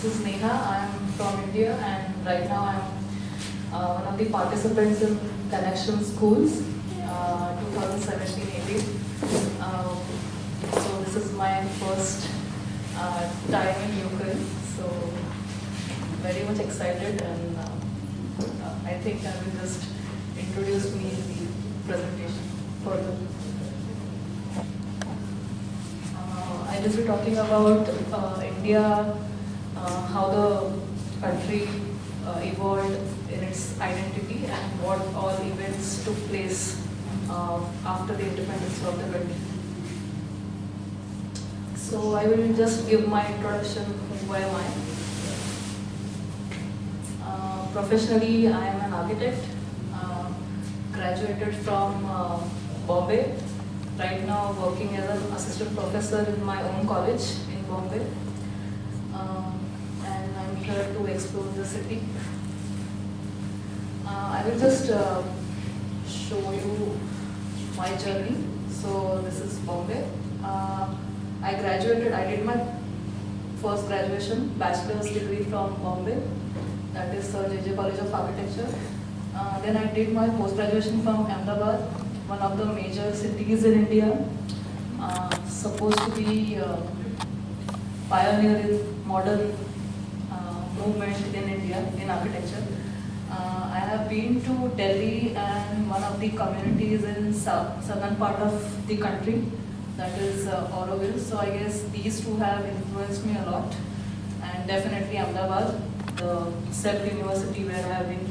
This is Neha. I am from India, and right now I am one of the participants in CANactions schools, 2017-18. So this is my first time in Ukraine. So very much excited, and I think I will just introduce me in the presentation further. I will be talking about India, how the country evolved in its identity and what all events took place after the independence of the country. So I will just give my introduction, who am I. Professionally, I am an architect, graduated from Bombay. Right now working as an assistant professor in my own college in Bombay. And I'm here to explore the city. I will just show you my journey. So this is Bombay. I did my first graduation, bachelor's degree from Bombay. That is Sir J.J. College of Architecture. Then I did my post-graduation from Ahmedabad, one of the major cities in India, supposed to be pioneer in modern movement in India in architecture. I have been to Delhi and one of the communities in southern part of the country, that is Auroville. So I guess these two have influenced me a lot, and definitely Ahmedabad, the CEPT University, where I have been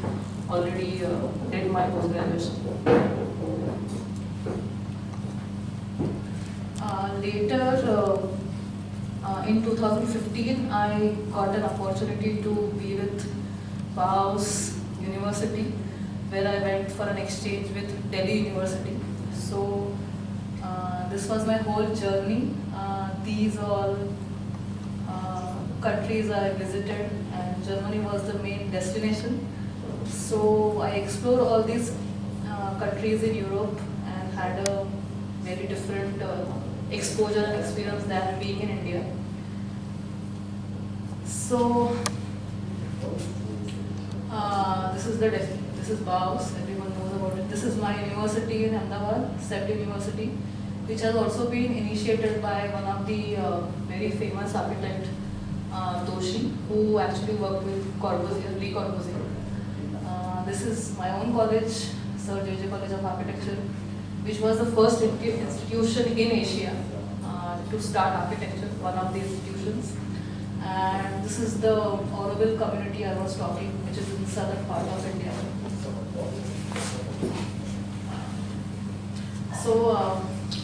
already did my post-graduation. Later, in 2015, I got an opportunity to be with Bauhaus University, where I went for an exchange with Delhi University. So this was my whole journey. These all countries I visited, and Germany was the main destination. So I explored all these countries in Europe and had a very different exposure and experience than being in India. So this is Bauhaus. Everyone knows about it. This is my university in Ahmedabad, CEPT University, which has also been initiated by one of the very famous architect, Doshi, who actually worked with Le Corbusier. This is my own college, Sir J.J. College of Architecture, which was the first institution in Asia to start architecture, one of the institutions. And this is the Auroville community I was talking, which is in the southern part of India. So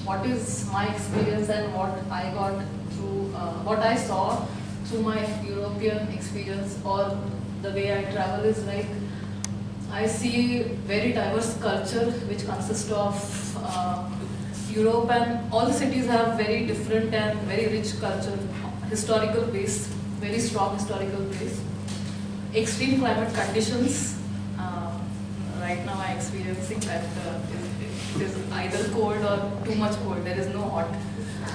what is my experience and what I got through, what I saw through my European experience or the way I travel is like, I see very diverse culture which consists of Europe, and all the cities have very different and very rich culture, historical base, very strong historical base. Extreme climate conditions. Right now I'm experiencing that it is either cold or too much cold. There is no hot.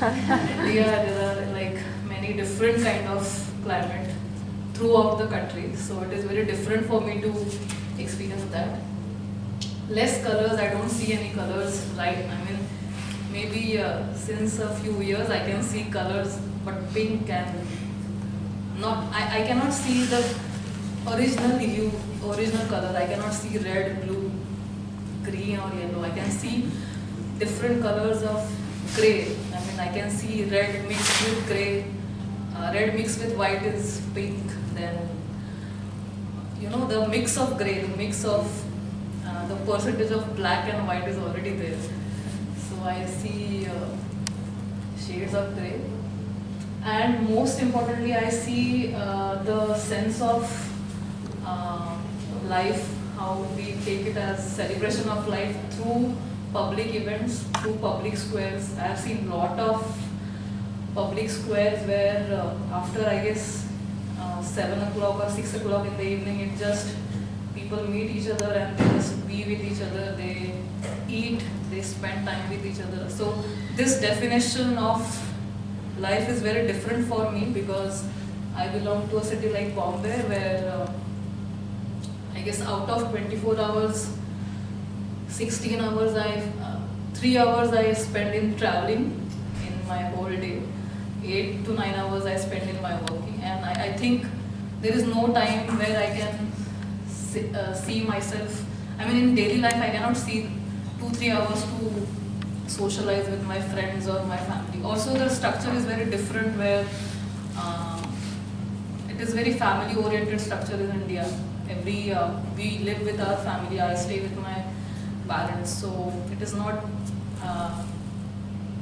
In India there are like many different kind of climate throughout the country. So it is very different for me to experience that. Less colors, I don't see any colors, right? I mean, maybe since a few years I can see colors, but pink and not, I cannot see the original hue, original color. I cannot see red, blue, green or yellow. I can see different colors of grey. I mean, I can see red mixed with grey, red mixed with white is pink, then you know, the mix of grey, the mix of the percentage of black and white is already there. So I see shades of grey. And most importantly, I see the sense of life, how we take it as celebration of life through public events, through public squares. I have seen a lot of public squares where after, I guess, 7 o'clock or 6 o'clock in the evening, it just, people meet each other and they just be with each other, they eat, they spend time with each other. So this definition of life is very different for me, because I belong to a city like Bombay where I guess out of 24 hours, 16 hours 3 hours I spend in traveling in my whole day. 8 to 9 hours I spend in my working, and I think there is no time where I can see myself. I mean, in daily life I cannot see 2-3 hours to socialize with my friends or my family. Also, the structure is very different where it is very family oriented structure in India. We live with our family. I stay with my parents, so it is not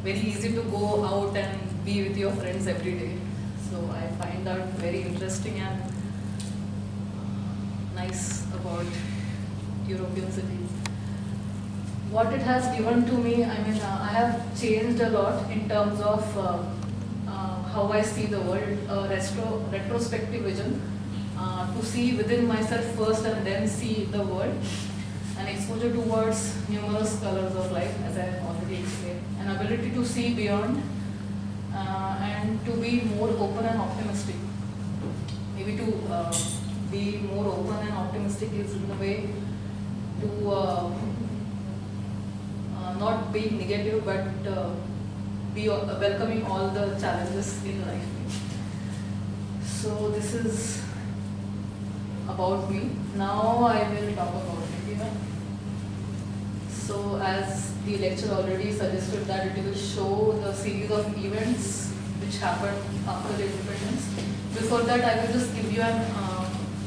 very easy to go out and be with your friends every day. So I find that very interesting and nice about European cities. What it has given to me, I mean, I have changed a lot in terms of how I see the world, retrospective vision, to see within myself first and then see the world, an exposure towards numerous colors of life, as I have already explained, an ability to see beyond, and to be more open and optimistic. Maybe to be more open and optimistic is in the way to not being negative, but be welcoming all the challenges in life. So this is about me. Now I will talk about India. So as the lecture already suggested that it will show the series of events which happened after the independence. Before that, I will just give you an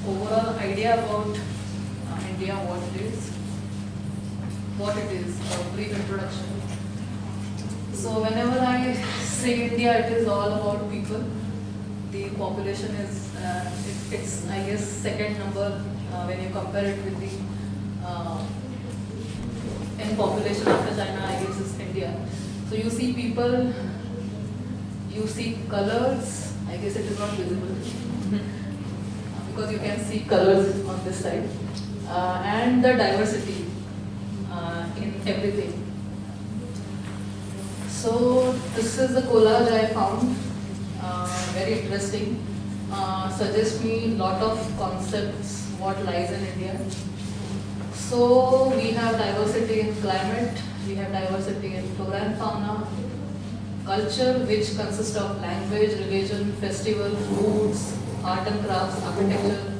overall idea about India, what it is, a brief introduction. So whenever I say India, it is all about people. The population is, it's I guess second number when you compare it with the in population after China, I guess is India. So you see people, you see colors, I guess it is not visible because you can see colors on this side, and the diversity in everything. So this is the collage I found, very interesting, suggests me lot of concepts what lies in India. So we have diversity in climate, we have diversity in flora and fauna, culture which consists of language, religion, festival, foods, art and crafts, architecture,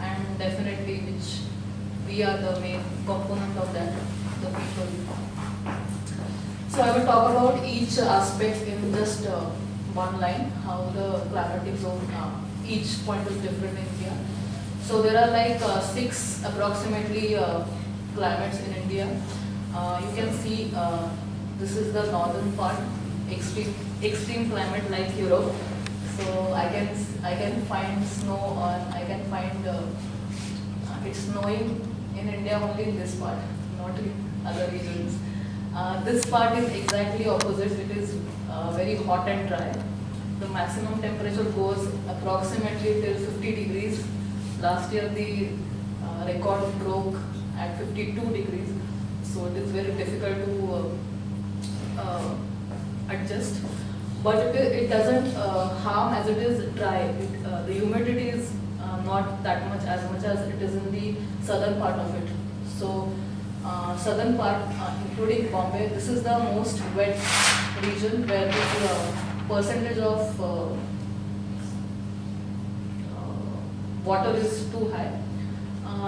and definitely which we are the main component of that, the people. So I will talk about each aspect in just one line, how the climatic zone, each point is different in India. So there are like 6 approximately climates in India. You can see this is the northern part, extreme climate like Europe. So I can find snow, or I can find it's snowing in India only in this part, not in other regions. This part is exactly opposite. It is very hot and dry. The maximum temperature goes approximately till 50 degrees. Last year the record broke at 52 degrees. So it is very difficult to adjust. But it doesn't harm as it is dry. The humidity is not that much as it is in the southern part of it. So southern part, including Bombay, this is the most wet region where this percentage of water is too high.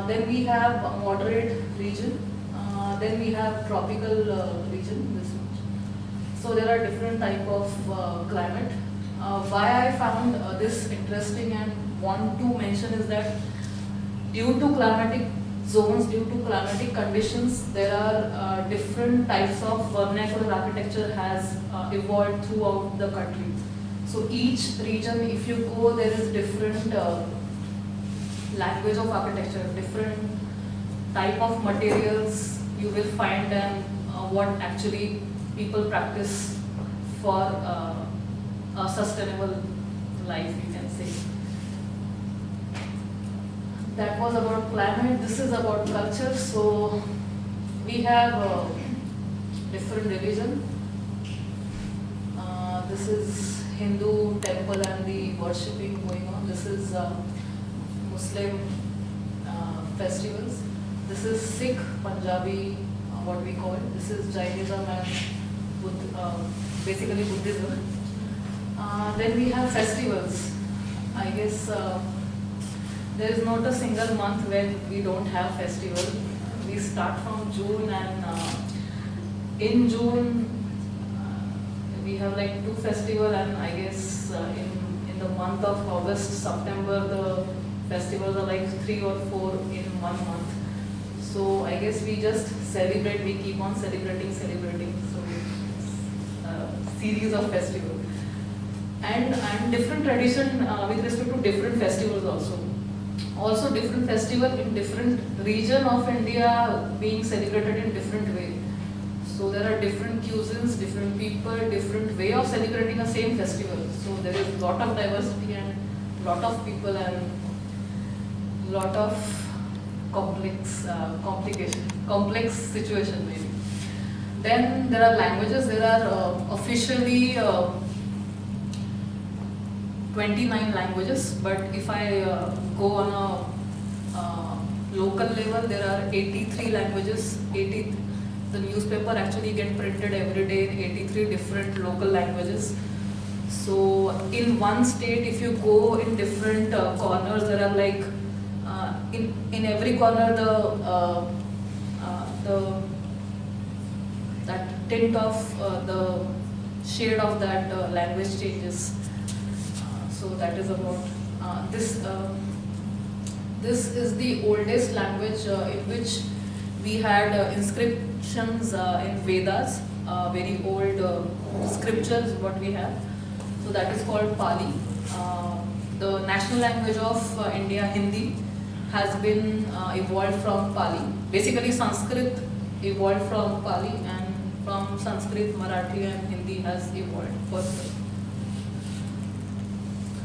Then we have a moderate region. Then we have tropical region. This much. So there are different type of climate. Why I found this interesting and want to mention is that due to climatic zones, due to climatic conditions, there are different types of vernacular architecture has evolved throughout the country. So each region, if you go, there is different language of architecture, different type of materials you will find, and what actually people practice for a sustainable life, you can say. That was about climate. This is about culture. So we have different religion. This is Hindu temple and the worshipping going on. This is Muslim festivals. This is Sikh, Punjabi, what we call it. This is Jainism and basically Buddhism. Then we have festivals. I guess there is not a single month when we don't have festival. We start from June, and in June we have like 2 festivals, and I guess in the month of August, September, the festivals are like 3 or 4 in 1 month. So I guess we just celebrate, we keep on celebrating. So series of festivals. And different tradition with respect to different festivals also. Also different festival in different region of India being celebrated in different way. So there are different cuisines, different people, different way of celebrating the same festival. So there is lot of diversity and lot of people and lot of complex situation maybe. Then there are languages. There are officially 29 languages, but if I go on a local level, there are 83 languages. The newspaper actually get printed every day in 83 different local languages. So in one state, if you go in different corners, there are like in every corner that tint of the shade of that language changes. So that is about this. This is the oldest language in which we had inscriptions in Vedas, very old scriptures what we have. So that is called Pali. The national language of India, Hindi, has been evolved from Pali. Basically Sanskrit evolved from Pali, and from Sanskrit, Marathi and Hindi has evolved further.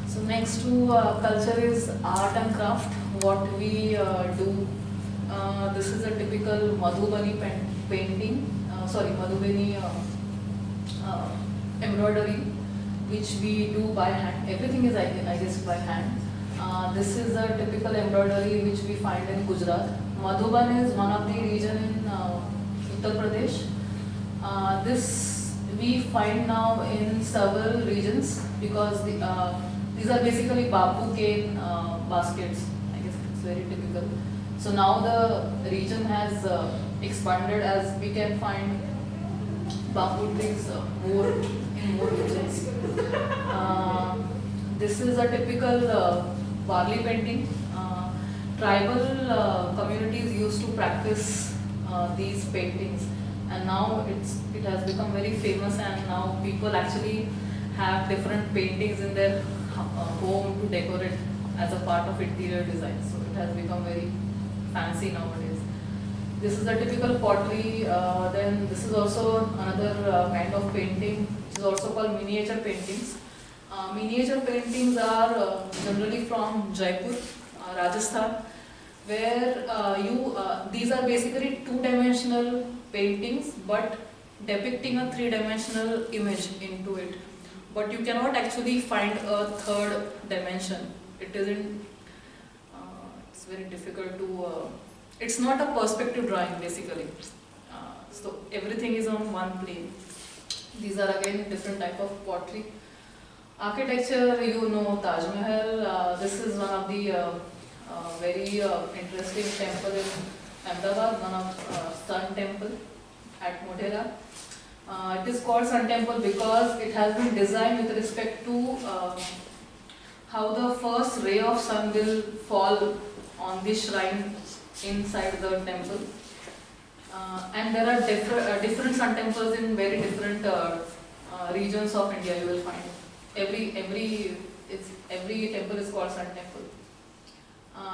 So next to culture is art and craft. What we do. This is a typical Madhubani painting. Madhubani embroidery, which we do by hand. Everything is, I guess, by hand. This is a typical embroidery which we find in Gujarat. Madhuban is one of the region in Uttar Pradesh. This we find now in several regions because these are basically bamboo cane baskets. I guess it's very typical. So now the region has expanded, as we can find bamboo trees in more regions. This is a typical Varli painting. Tribal communities used to practice these paintings, and now it has become very famous, and now people actually have different paintings in their home to decorate as a part of interior design. So it has become very fancy nowadays. This is a typical pottery. Then this is also another kind of painting, which is also called miniature paintings. Miniature paintings are generally from Jaipur, Rajasthan, where these are basically 2-dimensional paintings, but depicting a 3-dimensional image into it. But you cannot actually find a 3rd dimension. It isn't. It's very difficult to. It's not a perspective drawing basically. So everything is on one plane. These are again different type of pottery. Architecture, you know Taj Mahal. This is one of the very interesting temple in Ahmedabad, one of Sun Temple at Modhera. It is called Sun Temple because it has been designed with respect to how the first ray of sun will fall on the shrine inside the temple. And there are different sun temples in very different regions of India. You will find every temple is called Sun Temple.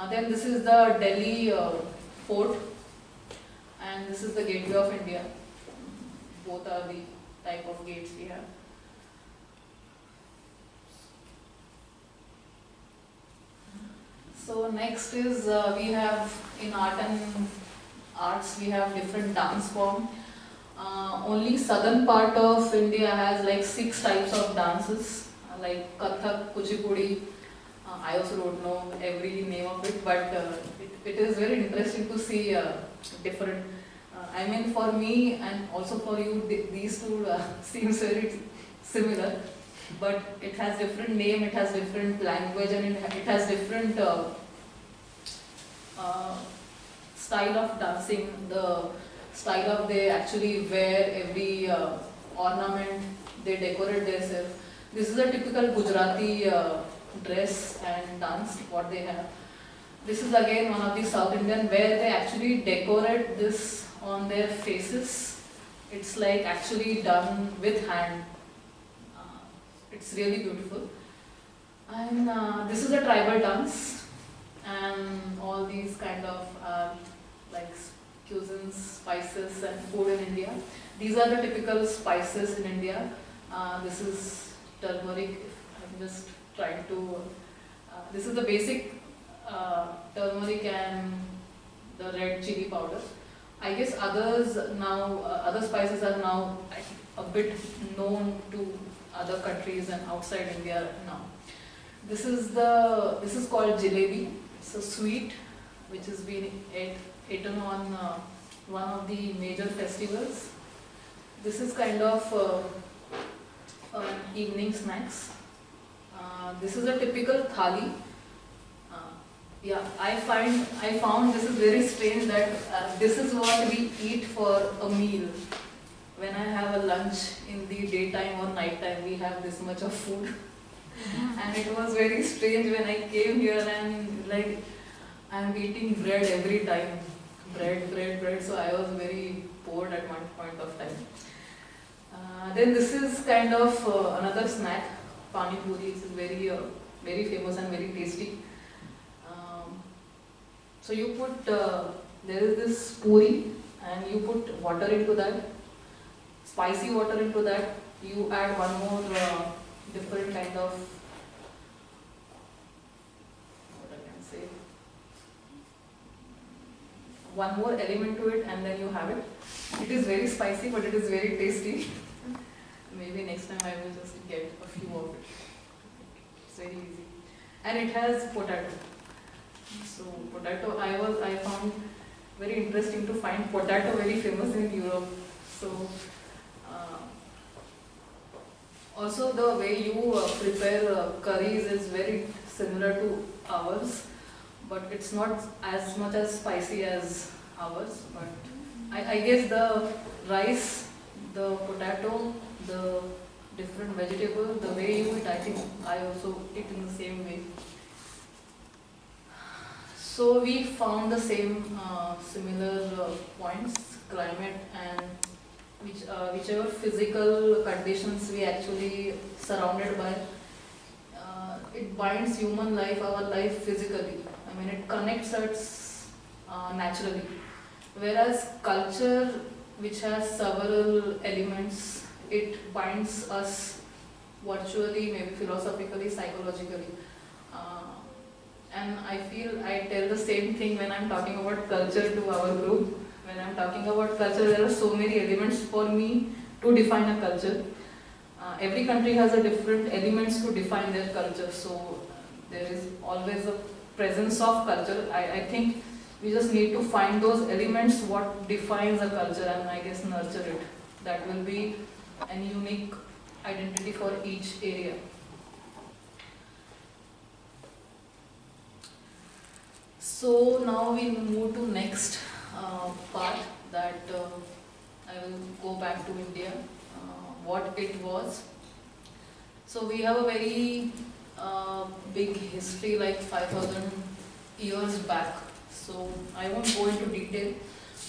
Then this is the Delhi fort, and this is the gateway of India. Both are the type of gates we have. So next is we have in arts we have different dance form. Only southern part of India has like 6 types of dances. like Kathak, Kuchipudi. I also don't know every name of it, but it is very interesting to see different. I mean, for me and also for you, these two seems very similar, but it has different name, it has different language, and it has different uh, style of dancing, the style of they actually wear every ornament, they decorate themselves. This is a typical Gujarati dress and dance, what they have. This is again one of the South Indian where they actually decorate this on their faces. It's like actually done with hand. It's really beautiful. And this is a tribal dance, and all these kind of like cuisines, spices and food in India. These are the typical spices in India. This is turmeric. I'm just trying to. This is the basic turmeric and the red chili powder. I guess others now, other spices are now a bit known to other countries and outside India now. This is called jalebi. It's a sweet which is being eaten on one of the major festivals. This is kind of evening snacks. This is a typical thali. Yeah, I found this is very strange that this is what we eat for a meal. When I have a lunch in the daytime or night time, we have this much of food. And it was very strange when I came here and like I'm eating bread every time. Bread. So I was very bored at one point of time. Then this is kind of another snack, pani puri. It's very famous and very tasty. So you put, there is this puri and you put water into that, spicy water into that. You add one more different kind of, what I can say, one more element to it, and then you have it. It is very spicy, but it is very tasty. Maybe next time I will just get a few of it. It's very easy. And it has potato. So potato, I found very interesting to find potato very famous in Europe. So also the way you prepare curries is very similar to ours, but it's not as much as spicy as ours. But I guess the rice, the potato, the different vegetable, the way you eat, I think I also eat in the same way. So we found the same similar points, climate and whichever physical conditions we actually surrounded by, it binds human life, our life physically. I mean, it connects us naturally. Whereas culture, which has several elements, it binds us virtually, maybe philosophically, psychologically. And I feel I tell the same thing when I'm talking about culture to our group. When I'm talking about culture, there are so many elements for me to define a culture. Every country has a different elements to define their culture. So there is always a presence of culture. I think we just need to find those elements, what defines a culture, and I guess nurture it. That will be a unique identity for each area. So now we move to next part, that I will go back to India, what it was. So we have a very big history, like 5,000 years back. So I won't go into detail,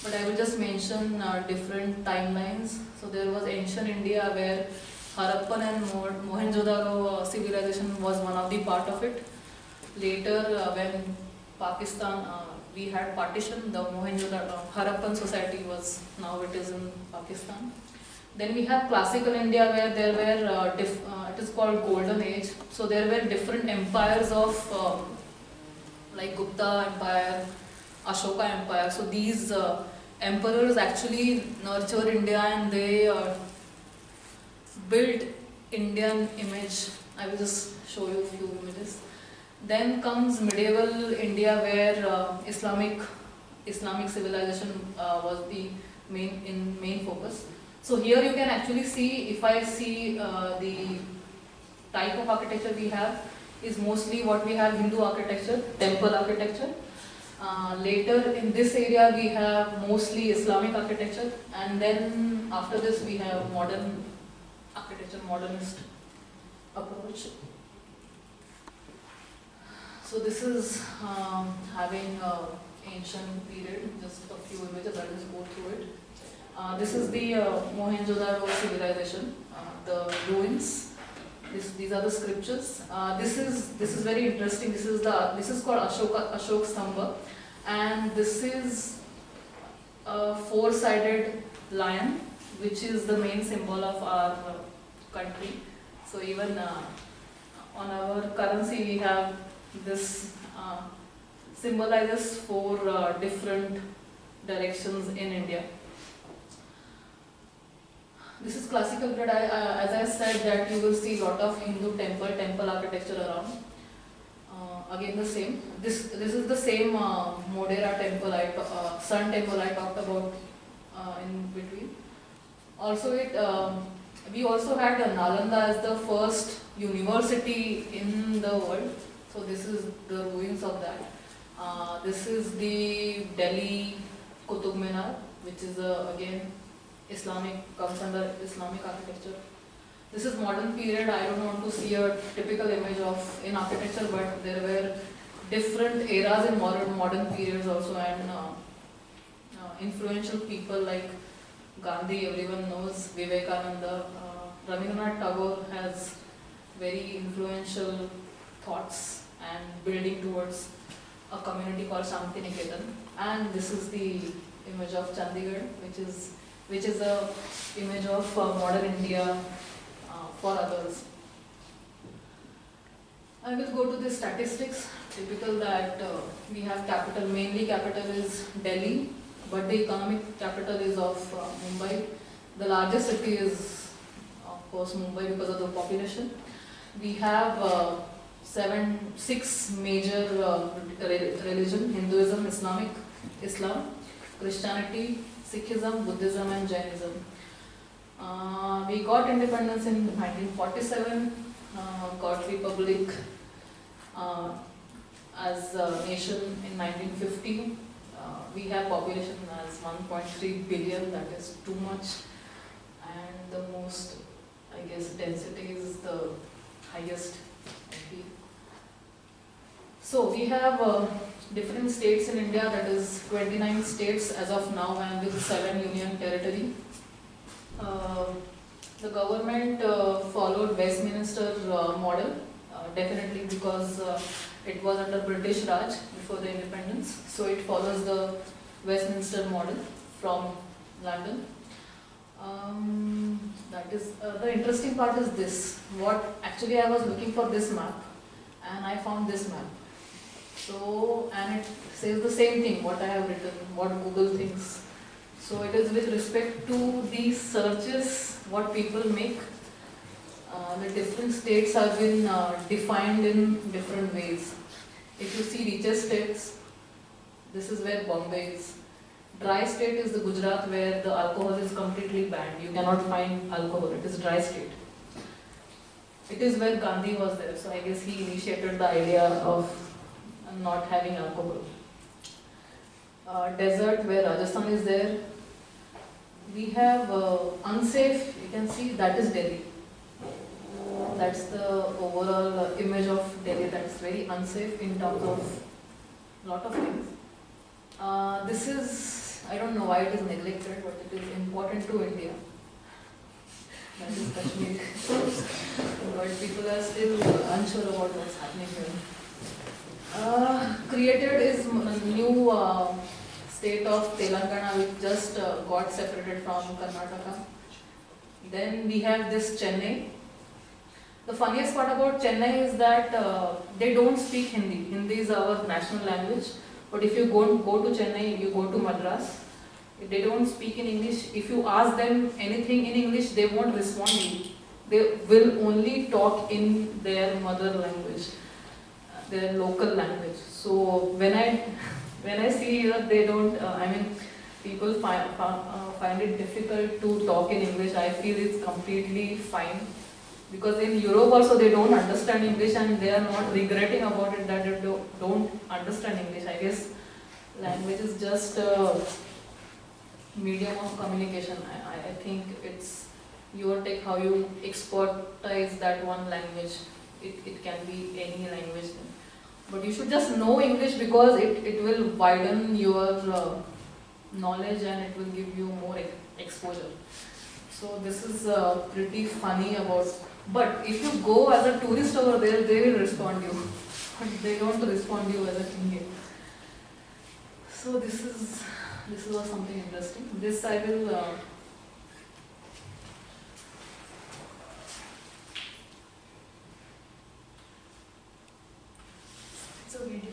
but I will just mention different timelines. So there was ancient India where Harappan and Mohenjo-daro civilization was one of the part of it. Later when Pakistan, we had partition, the Mohenjo-daro Harappan society was, now it is in Pakistan. Then we have classical India where there were, it is called Golden Age. So there were different empires of like Gupta Empire, Ashoka Empire. So these emperors actually nurtured India and they built Indian image. I will just show you a few images. Then comes medieval India, where Islamic civilization was the main focus. So here you can actually see, if I see the type of architecture we have is mostly what we have: Hindu architecture, temple architecture. Later in this area we have mostly Islamic architecture, and then after this we have modern architecture, modernist approach. So this is having ancient period, just a few images, I'll just go through it. This is the Mohenjo-daro civilization, the ruins. These are the scriptures. This is very interesting. This is called Ashok Stamba, and this is a four-sided lion, which is the main symbol of our country. So even on our currency we have this, symbolizes four different directions in India. This is classical period. As I said, that you will see a lot of Hindu temple architecture around. Again the same. This is the same Modera temple, Sun temple I talked about in between. Also we also had Nalanda as the first university in the world. So this is the ruins of that. This is the Delhi Qutub Minar, which is again comes under Islamic architecture. This is modern period. I don't want to see a typical image in architecture, but there were different eras in modern periods also, and influential people like Gandhi, everyone knows, Vivekananda, Rabindranath Tagore has very influential thoughts and building towards a community called Shantiniketan. And this is the image of Chandigarh, which is a image of modern India for others. I will go to the statistics. Typical that we have capital, mainly capital is Delhi, but the economic capital is of Mumbai. The largest city is of course Mumbai because of the population. We have six major religion: Hinduism, Islam, Christianity, Sikhism, Buddhism and Jainism. We got independence in 1947, got republic as a nation in 1950. We have population as 1.3 billion, that is too much, and the most, I guess, density is the highest. So we have different states in India, that is 29 states as of now, and with 7 union territory. The government followed Westminster model, definitely because it was under British Raj before the independence, so it follows the Westminster model from London. That is the interesting part is this. What actually I was looking for this map, and I found this map. So, and it says the same thing what I have written, what Google thinks. So it is with respect to these searches, what people make. The different states have been defined in different ways. If you see richest states, this is where Bombay is. Dry state is the Gujarat, where the alcohol is completely banned. You cannot find alcohol. It is dry state. It is where Gandhi was there. So I guess he initiated the idea of not having alcohol. Desert, where Rajasthan is there. We have unsafe, you can see that is Delhi. That's the overall image of Delhi, that's very unsafe in terms of lot of things. This is, I don't know why it is neglected, but it is important to India. That is Kashmir. But people are still unsure about what's happening here. Created is a new state of Telangana, which just got separated from Karnataka. Then we have this Chennai. The funniest part about Chennai is that they don't speak Hindi. Hindi is our national language. But if you go to Chennai, you go to Madras, they don't speak in English. If you ask them anything in English, they won't respond to you. they will only talk in their mother language, their local language. So when I see here, they don't. People find it difficult to talk in English. I feel it's completely fine, because in Europe also they don't understand English, and they are not regretting about it that they don't understand English. I guess language is just a medium of communication. I think it's your take how you expertise that one language. It can be any language. But you should just know English, because it will widen your knowledge, and it will give you more exposure. So this is pretty funny about. But if you go as a tourist over there, they will respond you. But they don't respond you as a Indian. So this was something interesting. This I will. It's a video.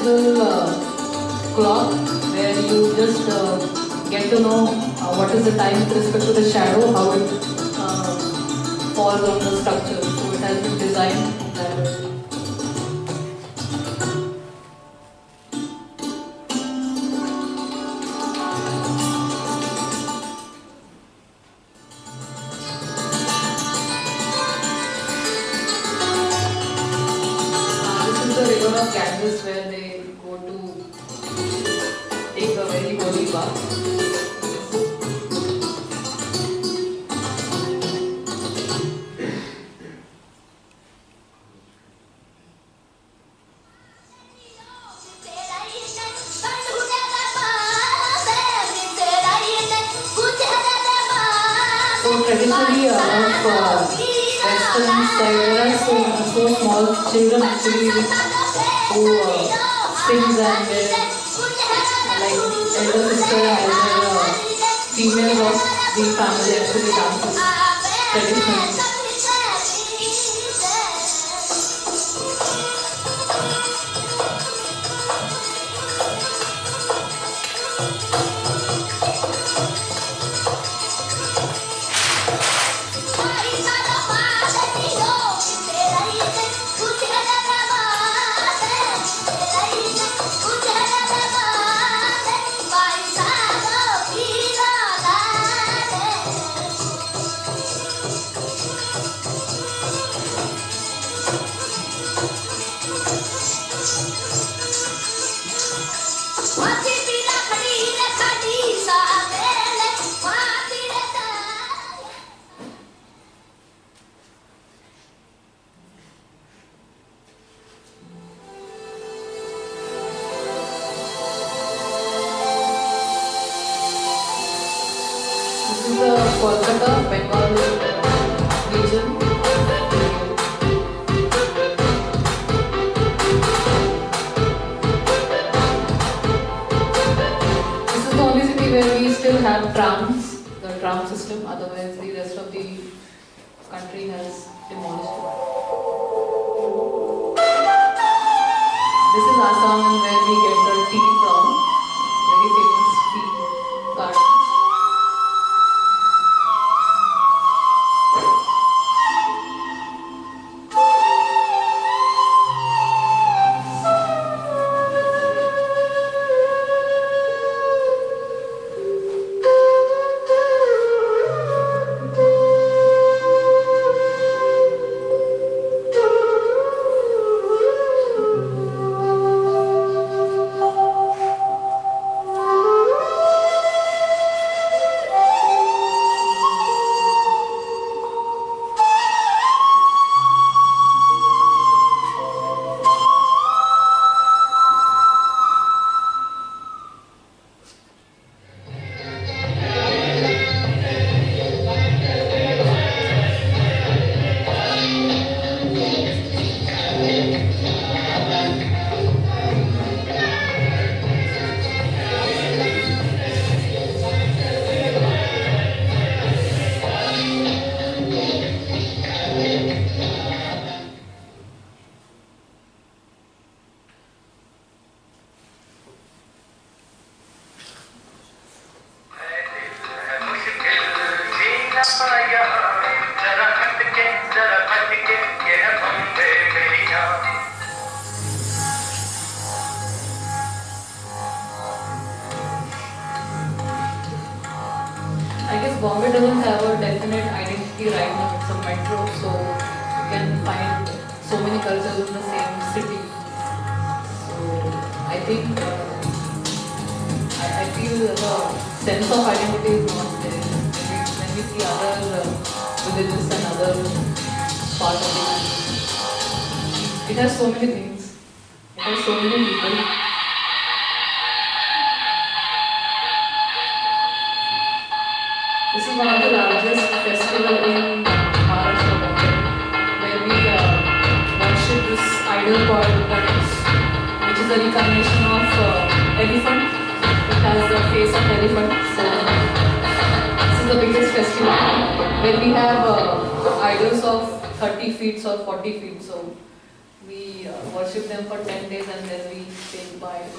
natural clock where you just get to know what is the time with respect to the shadow, how it falls on the structure. So it has been designed that way. This is the river of Ganges where they go to take a very holy bath. So traditionally of western side, there are so small children actually who sings and their like elder sister and elder females of the family actually dances traditionally. This is the Kolkata, Bengal region. This is the only city where we still have trams, the tram system, otherwise the rest of the country has demolished it. This is Assam where we get the tea from, very famous tea garden. I guess Bombay doesn't have a definite identity right now. It's a metro, so you can find so many cultures in the same city. So I think I feel the sense of identity is not there. When we see other villages and other parts of it, it has so many things. It has so many people. This is one of the largest festivals in Maharashtra, where we worship this idol called Ganesh, which is a reincarnation of elephant. It has the face of elephant. So this is the biggest festival where we have idols of 30 feet or 40 feet. So We worship them for 10 days and then we say goodbye.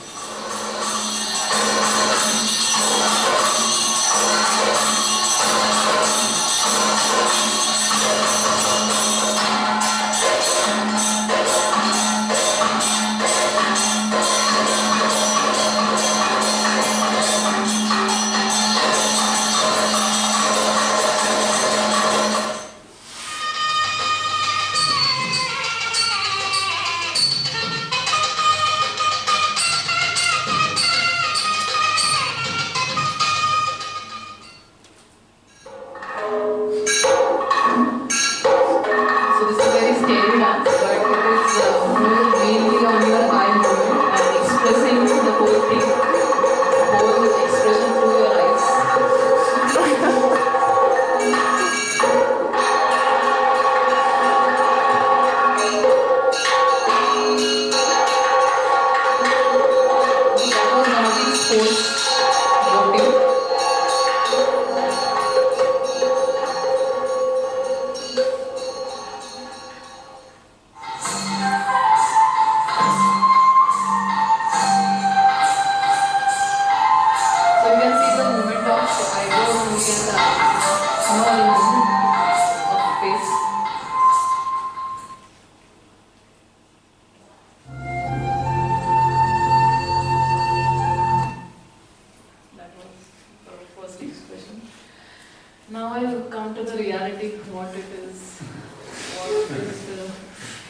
Now I will come to the reality, what is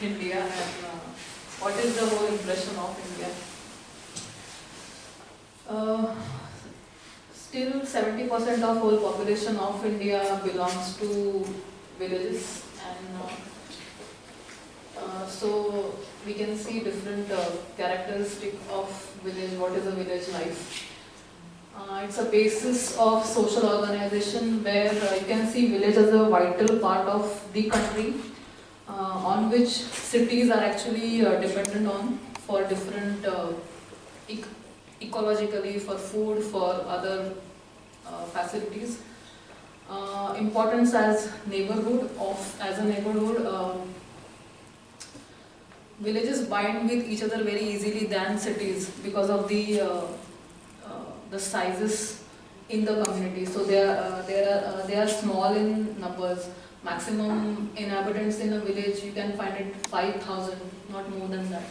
India and what is the whole impression of India. Still 70% of whole population of India belongs to villages, and so we can see different characteristic of village, what is a village life. It's a basis of social organization where you can see village as a vital part of the country on which cities are actually dependent on for different ecologically, for food, for other facilities. Importance as neighborhood, as a neighborhood, villages bind with each other very easily than cities because of the sizes in the community. So they are small in numbers. Maximum inhabitants in a village, you can find it 5,000, not more than that.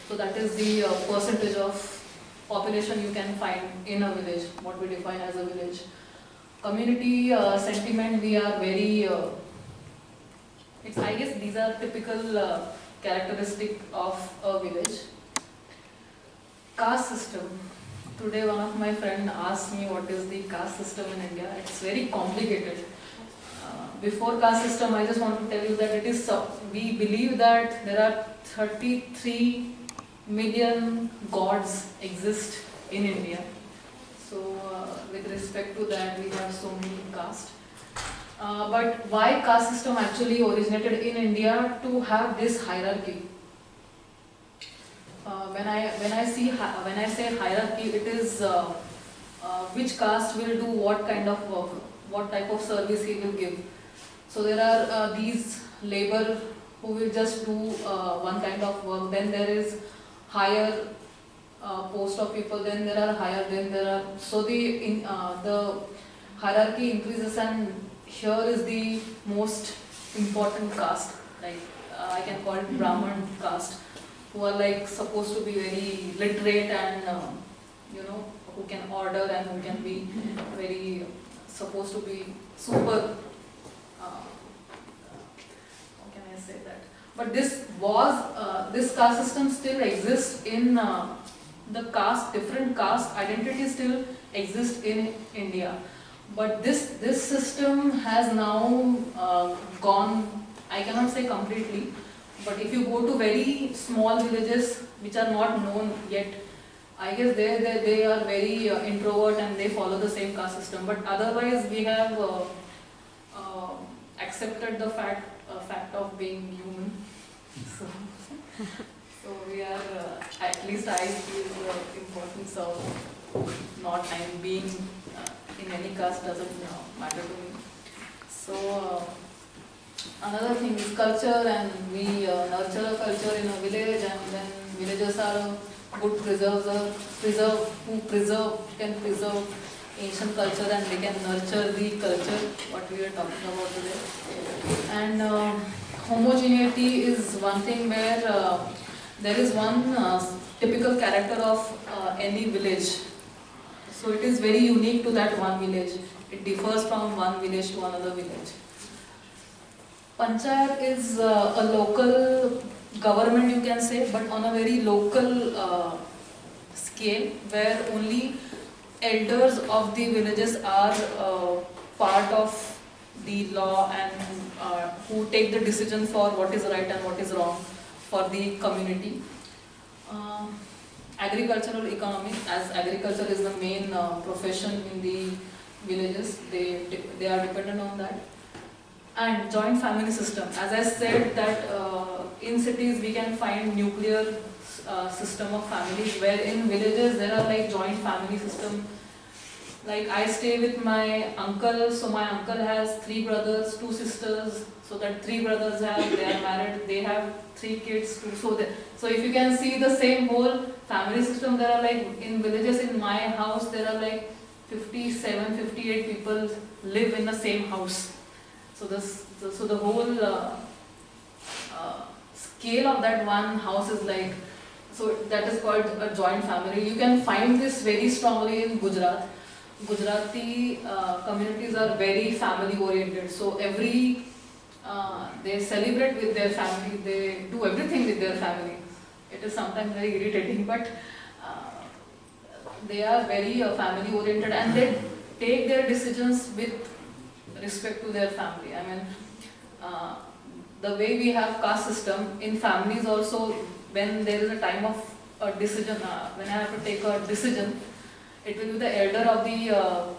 So that is the percentage of population you can find in a village, what we define as a village. Community sentiment, we are very, I guess these are typical characteristic of a village. Caste system. Today one of my friends asked me what is the caste system in India. It's very complicated. Before caste system, I just want to tell you that it is, we believe that there are 33 million gods exist in India. So with respect to that, we have so many castes. But why caste system actually originated in India to have this hierarchy? When I say hierarchy, it is which caste will do what kind of work, what type of service he will give. So there are these labor who will just do one kind of work. Then there is higher post of people. Then there are higher. Then there are, so the hierarchy increases, and here is the most important caste. Like I can call it Brahman caste, who are like supposed to be very literate and who can order and who can be very supposed to be super. How can I say that? But this caste system still exists in the caste, different caste identities still exist in India. But this system has now gone, I cannot say completely, but if you go to very small villages which are not known yet, I guess they are very introvert and they follow the same caste system. But otherwise we have accepted the fact of being human. So we are, at least I feel the importance of not being in any caste doesn't matter to me. So another thing is culture, and we nurture a culture in a village, and then villages are a good can preserve ancient culture, and they can nurture the culture what we are talking about today. And homogeneity is one thing where there is one typical character of any village. So it is very unique to that one village. It differs from one village to another village. Panchayat is a local government, you can say, but on a very local scale, where only elders of the villages are part of the law, and who take the decision for what is right and what is wrong for the community. Agricultural economy, as agriculture is the main profession in the villages, they are dependent on that. And joint family system, as I said that in cities we can find nuclear system of families, where in villages there are like joint family system. Like I stay with my uncle, so my uncle has 3 brothers, 2 sisters, so that 3 brothers they are married, they have 3 kids too. So if you can see the same whole family system, there are like in villages, in my house there are like 57, 58 people live in the same house. So the whole scale of that one house is like, so that is called a joint family. You can find this very strongly in Gujarat. Gujarati communities are very family oriented. So they celebrate with their family, they do everything with their family. It is sometimes very irritating, but they are very family oriented, and they take their decisions with respect to their family. I mean, the way we have caste system in families also, when there is a time of a decision, when I have to take a decision, it will be the elder of the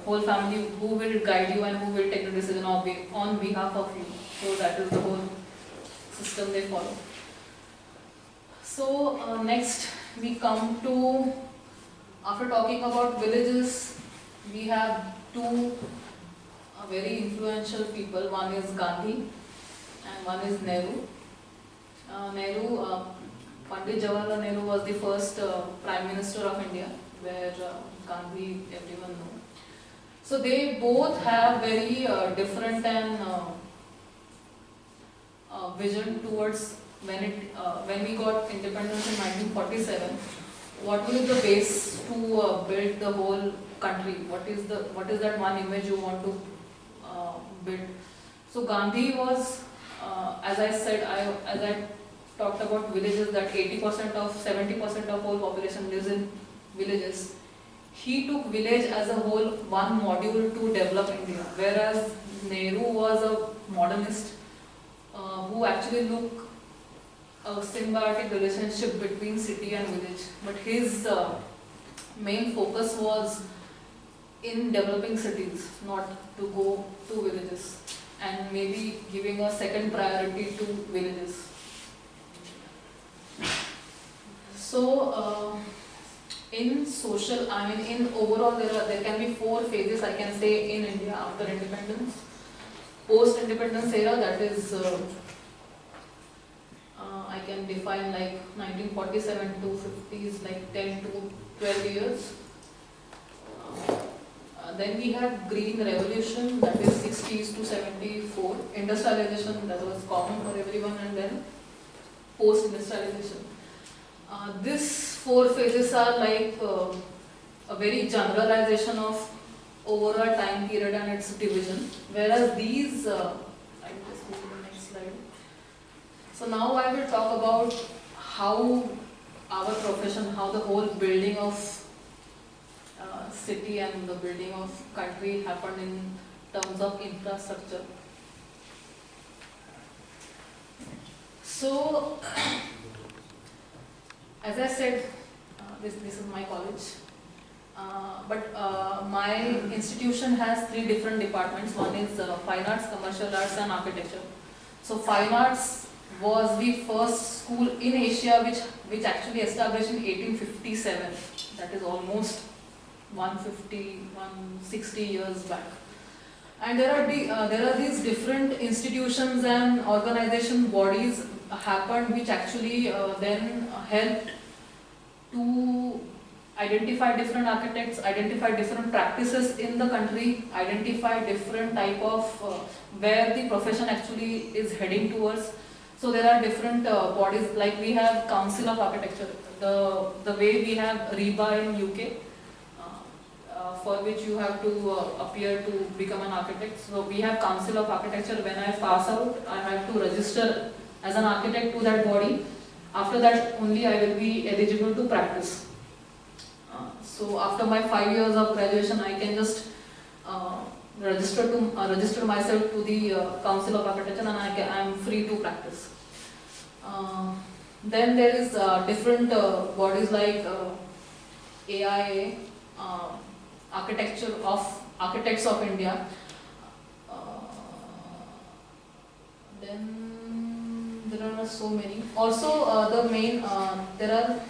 whole family who will guide you and who will take the decision on behalf of you. So that is the whole system they follow. So next we come to, after talking about villages, we have 2 very influential people. One is Gandhi and one is Nehru. Pandit Jawaharlal Nehru was the first Prime Minister of India, where Gandhi everyone knows. So they both have very different and vision towards when we got independence in 1947. What was the base to build the whole country? What is that one image you want to build? So Gandhi was, as I said, as I talked about villages, that 70% of whole population lives in villages. He took village as a whole one module to develop India, whereas Nehru was a modernist who actually looked a symbiotic relationship between city and village. But his main focus was in developing cities, not to go to villages, and maybe giving a second priority to villages. So in overall there can be 4 phases, I can say, in India after independence. Post-independence era, that is I can define like 1947 to 50s, like 10 to 12 years. Then we have Green Revolution, that is 60s to 74. Industrialization, that was common for everyone, and then post-industrialization. These 4 phases are like a very generalization of overall time period and its division, whereas these, I'll just go to the next slide. So now I will talk about how our profession, how the whole building of city and the building of country happened in terms of infrastructure. So, as I said, this is my college. But my institution has 3 different departments. One is Fine Arts, Commercial Arts and Architecture. So Fine Arts was the first school in Asia which actually established in 1857. That is almost 160 years back. And there are these different institutions and organization bodies happened which actually then helped to identify different architects, identify different practices in the country, identify different type of where the profession actually is heading towards. So there are different bodies, like we have Council of Architecture, the way we have REBA in UK, for which you have to appear to become an architect. So we have Council of Architecture. When I pass out, I have to register as an architect to that body. After that only I will be eligible to practice. So after my 5 years of graduation, I can just register myself to the Council of Architecture, and I am free to practice. Then there is different bodies like AIA, Architects of India. Then there are so many. Also, the main there are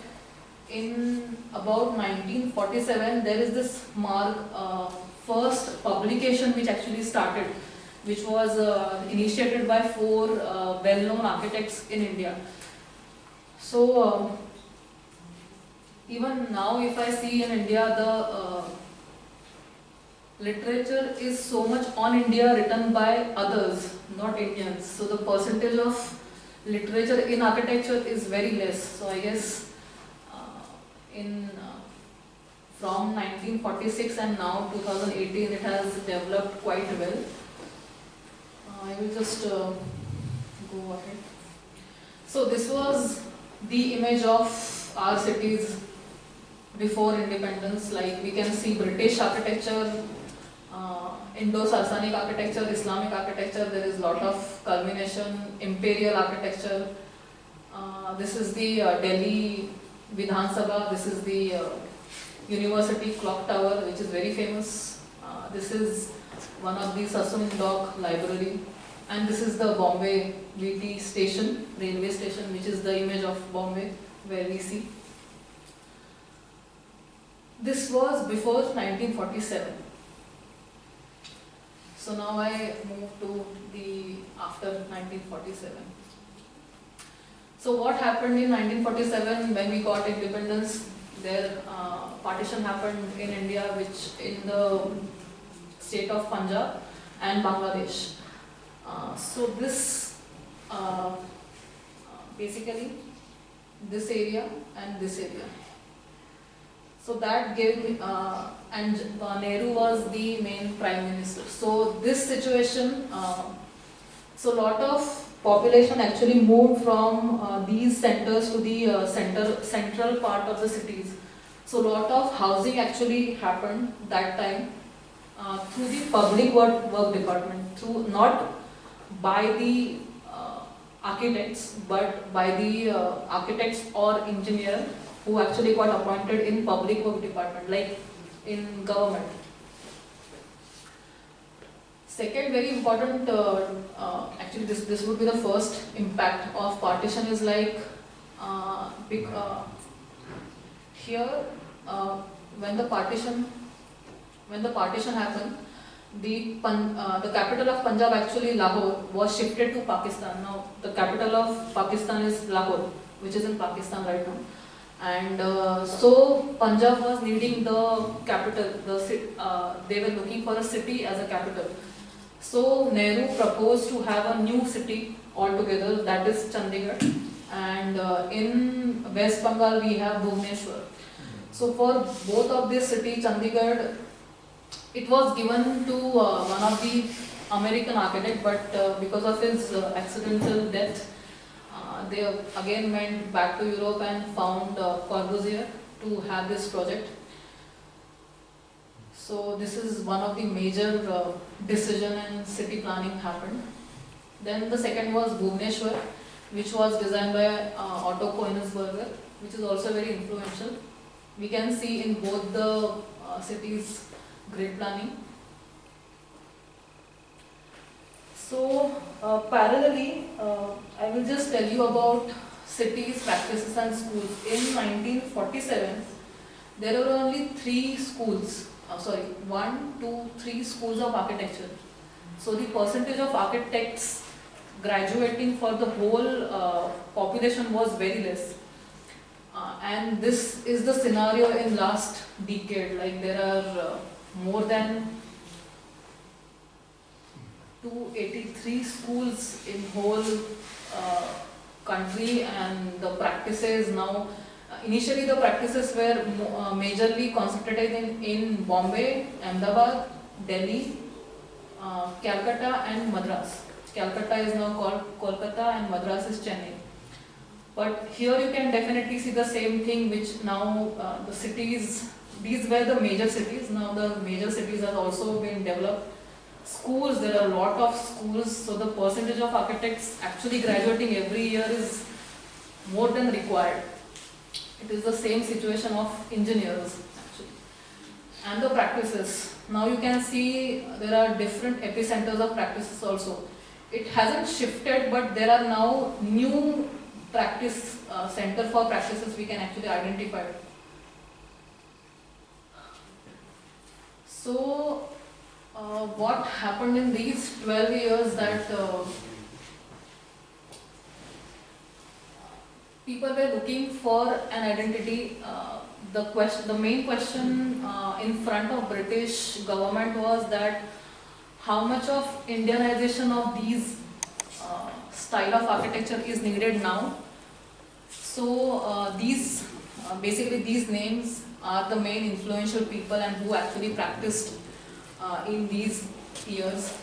in about 1947 there is this first publication which actually started, which was initiated by 4 well-known architects in India. So even now, if I see in India, the literature is so much on India written by others, not Indians. So the percentage of literature in architecture is very less. So I guess from 1946 and now 2018, it has developed quite well. I will just go ahead. So this was the image of our cities before independence. Like we can see British architecture, Indo-Sasanic architecture, Islamic architecture. There is a lot of culmination, imperial architecture. This is the Delhi Vidhan Sabha. This is the University Clock Tower, which is very famous. This is one of the Sassoon Dock Library. And this is the Bombay VT station, railway station, which is the image of Bombay, where we see. This was before 1947. So now I move to the after 1947. So what happened in 1947 when we got independence? There partition happened in India, which in the state of Punjab and Bangladesh. So this basically this area and this area. So that gave and Nehru was the main prime minister. So this situation, so lot of population actually moved from these centers to the central part of the cities. So lot of housing actually happened that time through the public work department, through not by the architects, but by the architects or engineer who actually got appointed in public work department, like in government. Second very important, actually this would be the first impact of partition, is like here when the partition happened, the capital of Punjab, actually Lahore, was shifted to Pakistan. Now the capital of Pakistan is Lahore, which is in Pakistan right now. And so Punjab was needing the capital. They were looking for a city as a capital. So Nehru proposed to have a new city altogether, that is Chandigarh. And in West Bengal we have Bhubaneswar. So for both of these cities, Chandigarh, it was given to one of the American architect, but because of his accidental death, they again went back to Europe and found Corbusier to have this project. So this is one of the major decision and city planning happened. Then the second was Bhubaneswar, which was designed by Otto Koenigsberger, which is also very influential. We can see in both the cities great planning. So parallelly, I will just tell you about cities, practices and schools. In 1947, there were only 3 schools, 3 schools of architecture. So the percentage of architects graduating for the whole population was very less. And this is the scenario in last decade. Like there are more than 283 schools in whole country, and the practices now, initially the practices were majorly concentrated in Bombay, Ahmedabad, Delhi, Calcutta and Madras. Calcutta is now called Kolkata and Madras is Chennai. But here you can definitely see the same thing, which now the cities, these were the major cities, now the major cities have also been developed. Schools, there are a lot of schools, so the percentage of architects actually graduating every year is more than required. It is the same situation of engineers actually. And the practices, now you can see there are different epicenters of practices also. It hasn't shifted, but there are now new practice center for practices we can actually identify. So what happened in these 12 years that people were looking for an identity. The main question in front of British government was that how much of Indianization of these style of architecture is needed now. So basically these names are the main influential people and who actually practiced in these years.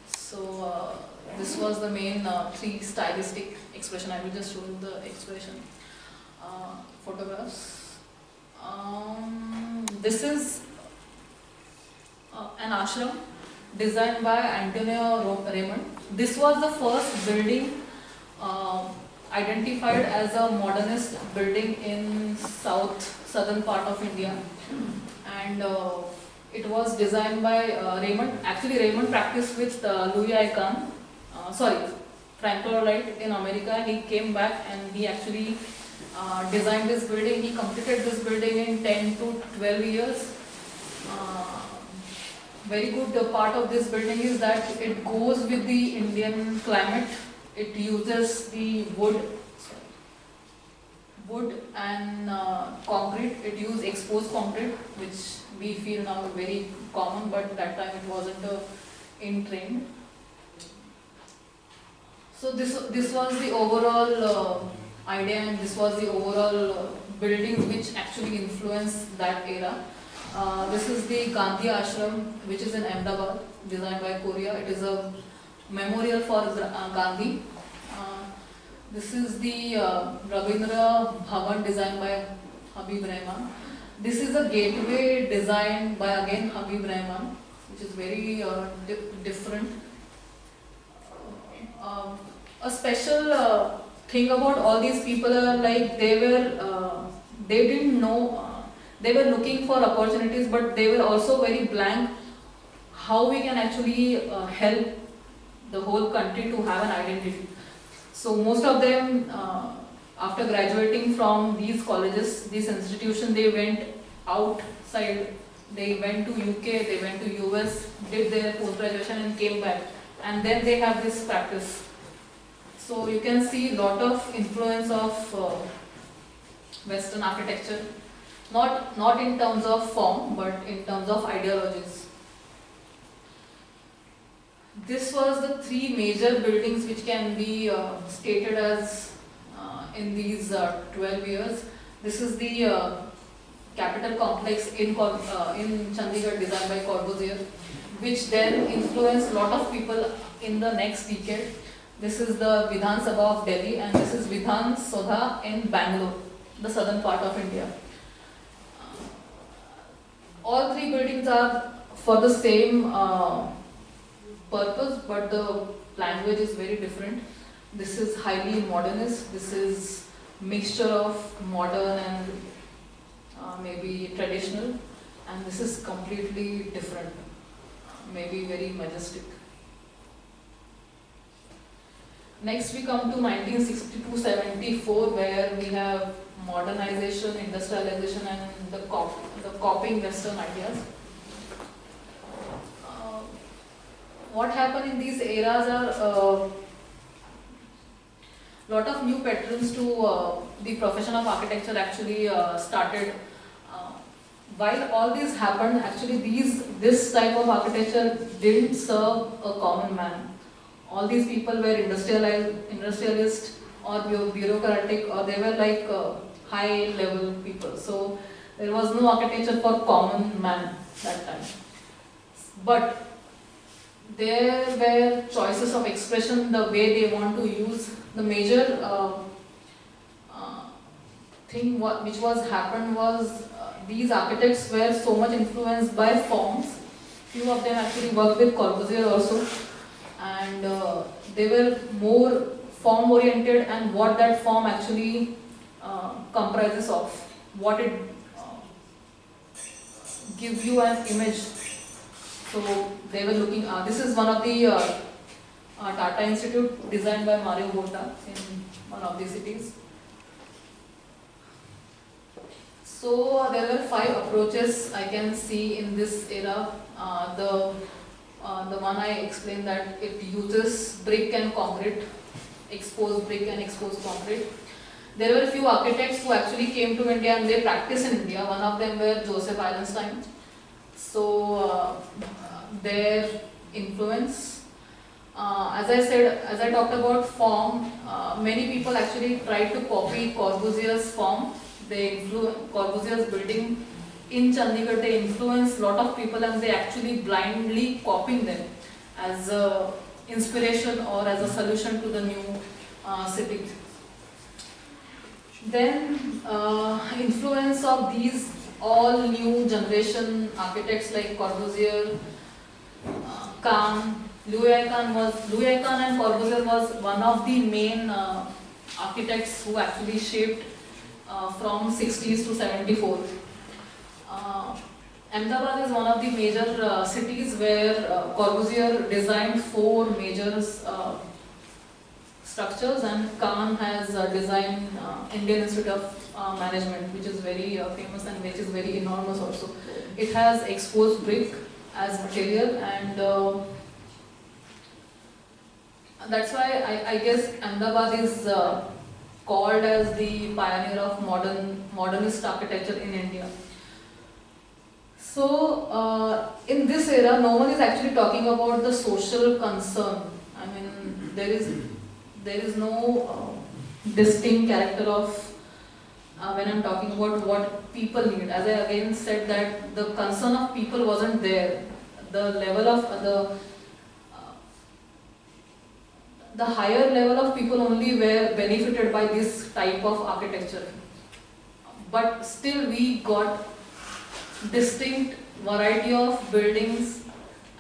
So this was the main three stylistic expression. I will just show you the expression photographs. This is an ashram designed by Antonio Raymond. This was the first building identified as a modernist building in southern part of India, and it was designed by Raymond. Actually, Raymond practiced with Louis Icahn, Frank Lloyd Wright in America. He came back and he actually designed this building. He completed this building in 10 to 12 years. Very good part of this building is that it goes with the Indian climate. It uses the wood and concrete. It used exposed concrete, which we feel now very common, but that time it wasn't in trend. So this was the overall idea, and this was the overall buildings which actually influenced that era. This is the Gandhi Ashram, which is in Ahmedabad, designed by Korea. It is a memorial for Gandhi. This is the Rabindra Bhavan designed by Habib Rahman. This is a gateway designed by again Habib Rahman, which is very different. A special thing about all these people are like they didn't know, they were looking for opportunities, but they were also very blank how we can actually help the whole country to have an identity. So most of them, after graduating from these colleges, these institutions, they went outside. They went to UK, they went to US, did their post-graduation and came back. And then they have this practice. So you can see a lot of influence of Western architecture. Not in terms of form, but in terms of ideologies. This was the three major buildings which can be stated as in these 12 years. This is the Capitol complex in Chandigarh designed by Corbusier, which then influenced a lot of people in the next decade. This is the Vidhan Sabha of Delhi, and this is Vidhan Sabha in Bangalore, the southern part of India. All three buildings are for the same purpose, but the language is very different. This is highly modernist. This is mixture of modern and maybe traditional, and this is completely different, maybe very majestic. Next we come to 1960 to 74, where we have modernization, industrialization, and the copying Western ideas. what happened in these eras are lot of new patrons to the profession of architecture actually started. Uh, while all this happened, actually this type of architecture didn't serve a common man. All these people were industrialists or bureaucratic, or they were like high level people. So there was no architecture for common man that time. But there were choices of expression, the way they want to use. The major thing which was happened was these architects were so much influenced by forms. Few of them actually worked with Corbusier also, and they were more form oriented, and what that form actually comprises of, what it gives you an image. So they were looking, this is one of the Tata Institute designed by Mario Botta in one of the cities. So there were 5 approaches I can see in this era. The one I explained, that it uses brick and concrete, exposed brick and exposed concrete. There were a few architects who actually came to India and they practiced in India. One of them were Joseph Eisenstein. So their influence, as I talked about form, many people actually tried to copy Corbusier's form. Corbusier's building in Chandigarh, they influenced a lot of people, and they actually blindly copying them as a inspiration or as a solution to the new city. Then influence of these all new generation architects like Corbusier, Louis Kahn and Corbusier was one of the main architects who actually shaped from 60s to 74. Ahmedabad is one of the major cities where Corbusier designed 4 major structures, and Kahn has designed Indian Institute of Management, which is very famous and which is very enormous also. It has exposed brick as material, and that's why I guess Ahmedabad is called as the pioneer of modernist architecture in India. So in this era, no one is actually talking about the social concern. I mean, there is no distinct character of when I'm talking about what people need. As I again said, that the concern of people wasn't there. The level of the higher level of people only were benefited by this type of architecture. But still we got distinct variety of buildings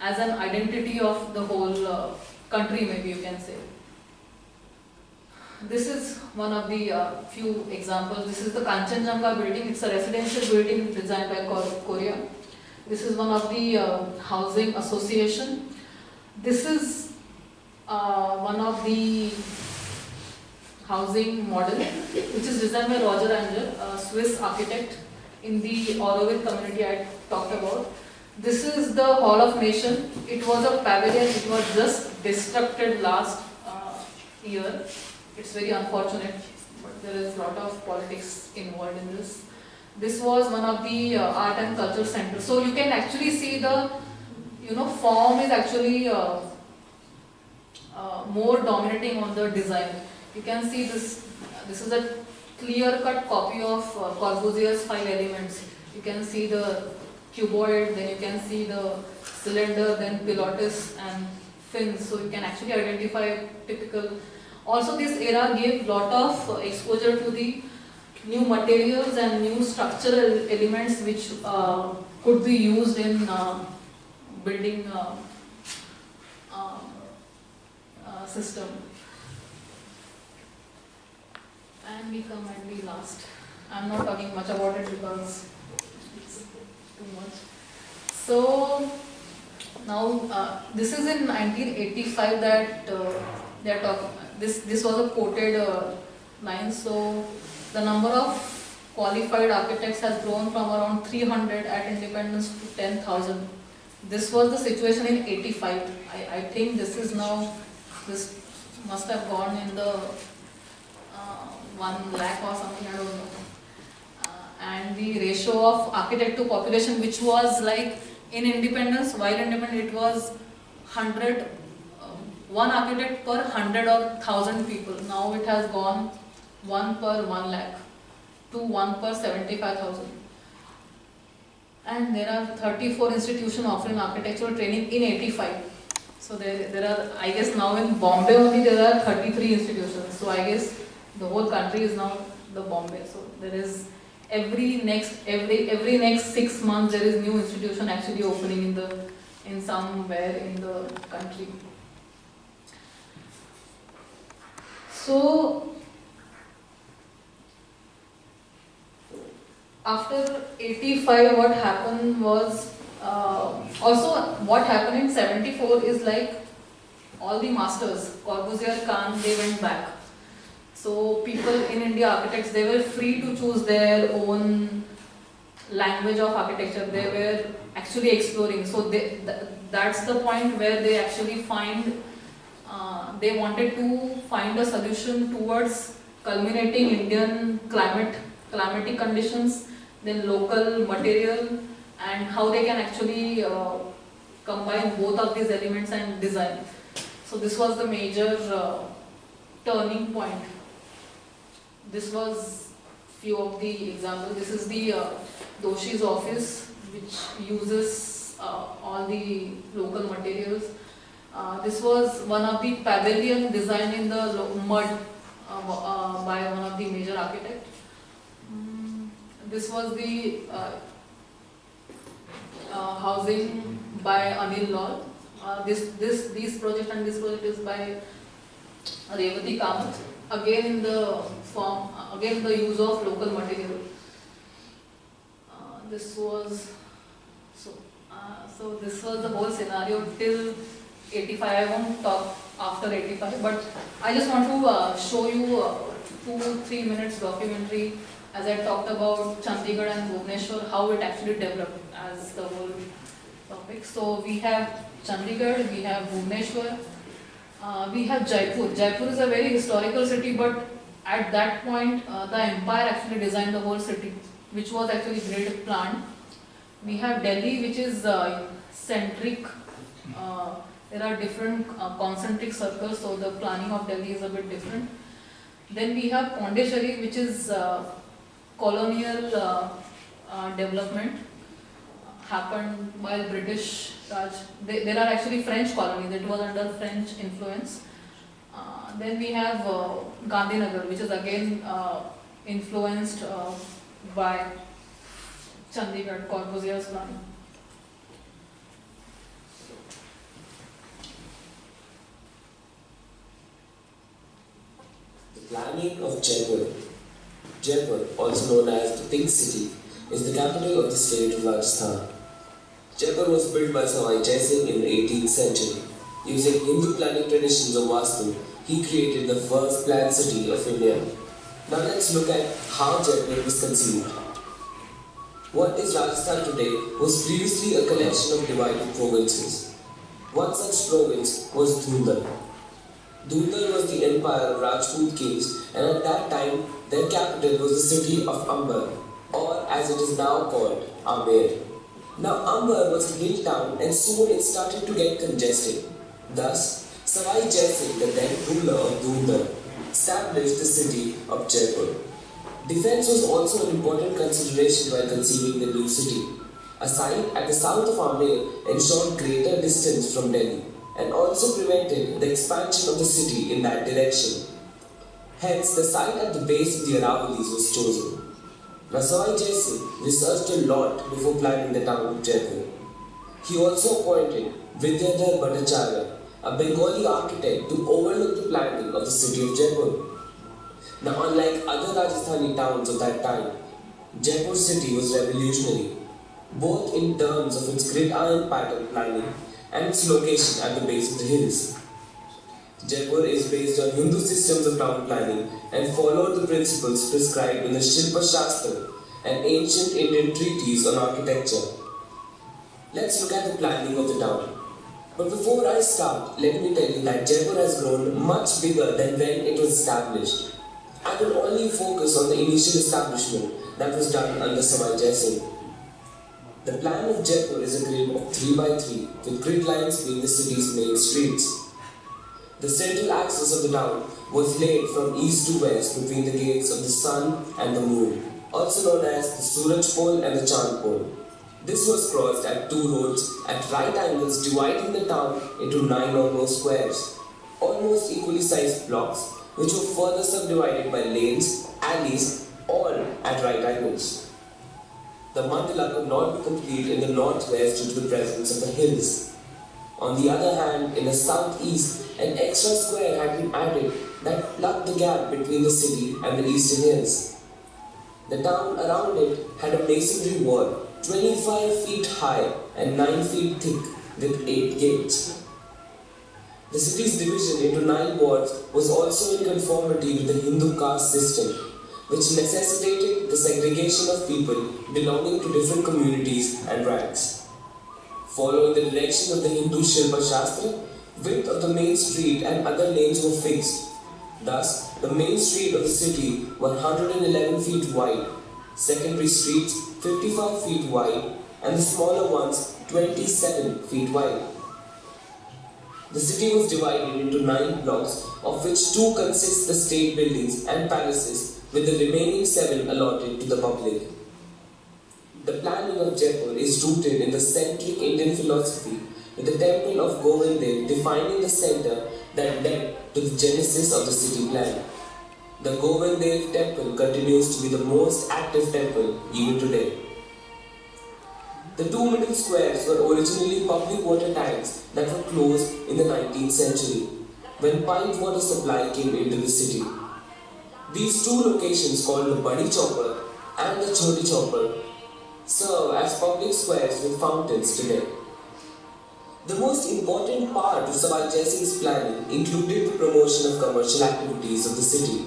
as an identity of the whole country, maybe you can say. This is one of the few examples. This is the Kanchenjunga building. It's a residential building designed by Korea. This is one of the housing association. This is one of the housing model, which is designed by Roger Angel, a Swiss architect in the Auroville community I talked about. This is the Hall of Nation. It was a pavilion. It was just destructed last year. It's very unfortunate, but there is a lot of politics involved in this. This was one of the art and culture centers. So you can actually see the, form is actually more dominating on the design. You can see this. This is a clear-cut copy of Corbusier's 5 elements. You can see the cuboid, then you can see the cylinder, then pilotis and fins. So you can actually identify typical. Also, this era gave lot of exposure to the new materials and new structural elements which could be used in building system. And we come at the last. I'm not talking much about it because it's too much. So now this is in 1985 that they are talking. This was a quoted line. So the number of qualified architects has grown from around 300 at independence to 10,000 This was the situation in 85. I think this is now, this must have gone in the 1 lakh or something, I don't know. And the ratio of architect to population, which was like in independence, while independent, it was 100, one architect per 100 or 1,000 people. Now it has gone 1 per 1 lakh to 1 per 75,000. And there are 34 institutions offering architectural training in 85. So there are, I guess now in Bombay only there are 33 institutions. So I guess the whole country is now the Bombay. So there is every next 6 months there is new institution actually opening in somewhere in the country. So after 85, what happened was, also what happened in 74 is like all the masters, Corbusier, Kahn, they went back. So people in India, architects, they were free to choose their own language of architecture. They were actually exploring. So that's the point where they actually find, they wanted to find a solution towards culminating Indian climatic conditions, then local material, and how they can actually combine both of these elements and design. So this was the major turning point. This was few of the examples. This is the Doshi's office, which uses all the local materials. This was one of the pavilion designed in the mud by one of the major architects. This was the housing by Anil Lal. These project and this project is by Revati Kamath. Again in the form, again the use of local material. This was so this was the whole scenario till 85. I won't talk after 85, but I just want to show you 2-3 minutes documentary as I talked about Chandigarh and Bhubaneswar, how it actually developed as the whole topic. So we have Chandigarh, we have Bhubaneswar, we have Jaipur. Jaipur is a very historical city, but at that point the empire actually designed the whole city, which was actually grid planned. We have Delhi, which is centric. There are different concentric circles, so the planning of Delhi is a bit different. Then we have Pondicherry, which is colonial development, happened while British Raj. There are actually French colonies, it was under French influence. Then we have Gandhinagar, which is again influenced by Chandigarh, Corbusier's planning. The planning of Jaipur. Jaipur, also known as the Pink City, is the capital of the state of Rajasthan. Jaipur was built by Sawai Jai Singh in the 18th century. Using Hindu planning traditions of Vastu, he created the first planned city of India. Now let's look at how Jaipur was conceived. What is Rajasthan today was previously a collection of divided provinces. One such province was Dhundar. Dhundar was the empire of Rajput kings, and at that time their capital was the city of Amber, or as it is now called, Amer. Now Amber was a hill town and soon it started to get congested. Thus, Sawai Jai Singh, the then ruler of Dhundar, established the city of Jaipur. Defense was also an important consideration while conceiving the new city. A site at the south of Amer ensured greater distance from Delhi and also prevented the expansion of the city in that direction. Hence, the site at the base of the Aravalis was chosen. Now, Sawai Jai Singh researched a lot before planning the town of Jaipur. He also appointed Vidyadhar Bhattacharya, a Bengali architect, to overlook the planning of the city of Jaipur. Now, unlike other Rajasthani towns of that time, Jaipur city was revolutionary, both in terms of its gridiron pattern planning and its location at the base of the hills. Jaipur is based on Hindu systems of town planning and followed the principles prescribed in the Shilpa Shastra, an ancient Indian treatise on architecture. Let's look at the planning of the town. But before I start, let me tell you that Jaipur has grown much bigger than when it was established. I will only focus on the initial establishment that was done under Samai Jai Singh. The plan of Jaipur is a grid of 3 by 3 with grid lines being the city's main streets. The central axis of the town was laid from east to west between the gates of the sun and the moon, also known as the Suraj Pole and the Chand Pole. This was crossed at 2 roads at right angles, dividing the town into 9 or more squares, almost equally sized blocks, which were further subdivided by lanes, alleys, all at right angles. The mandala could not be complete in the northwest due to the presence of the hills. On the other hand, in the southeast, an extra square had been added that plugged the gap between the city and the eastern hills. The town around it had a masonry wall 25 feet high and 9 feet thick with 8 gates. The city's division into 9 wards was also in conformity with the Hindu caste system, which necessitated the segregation of people belonging to different communities and ranks. Following the direction of the Hindu Shilpa Shastra, width of the main street and other lanes were fixed. Thus, the main street of the city were 111 feet wide, secondary streets 55 feet wide, and the smaller ones 27 feet wide. The city was divided into 9 blocks, of which 2 consist the state buildings and palaces, with the remaining 7 allotted to the public. The planning of Jaipur is rooted in the centric Indian philosophy, with the temple of Govindev defining the center that led to the genesis of the city plan. The Govindev temple continues to be the most active temple even today. The 2 middle squares were originally public water tanks that were closed in the 19th century, when piped water supply came into the city. These 2 locations, called the Badi Chopper and the Choti Chopper, serve as public squares with fountains today. The most important part of Samai Jai Singh's planning included the promotion of commercial activities of the city.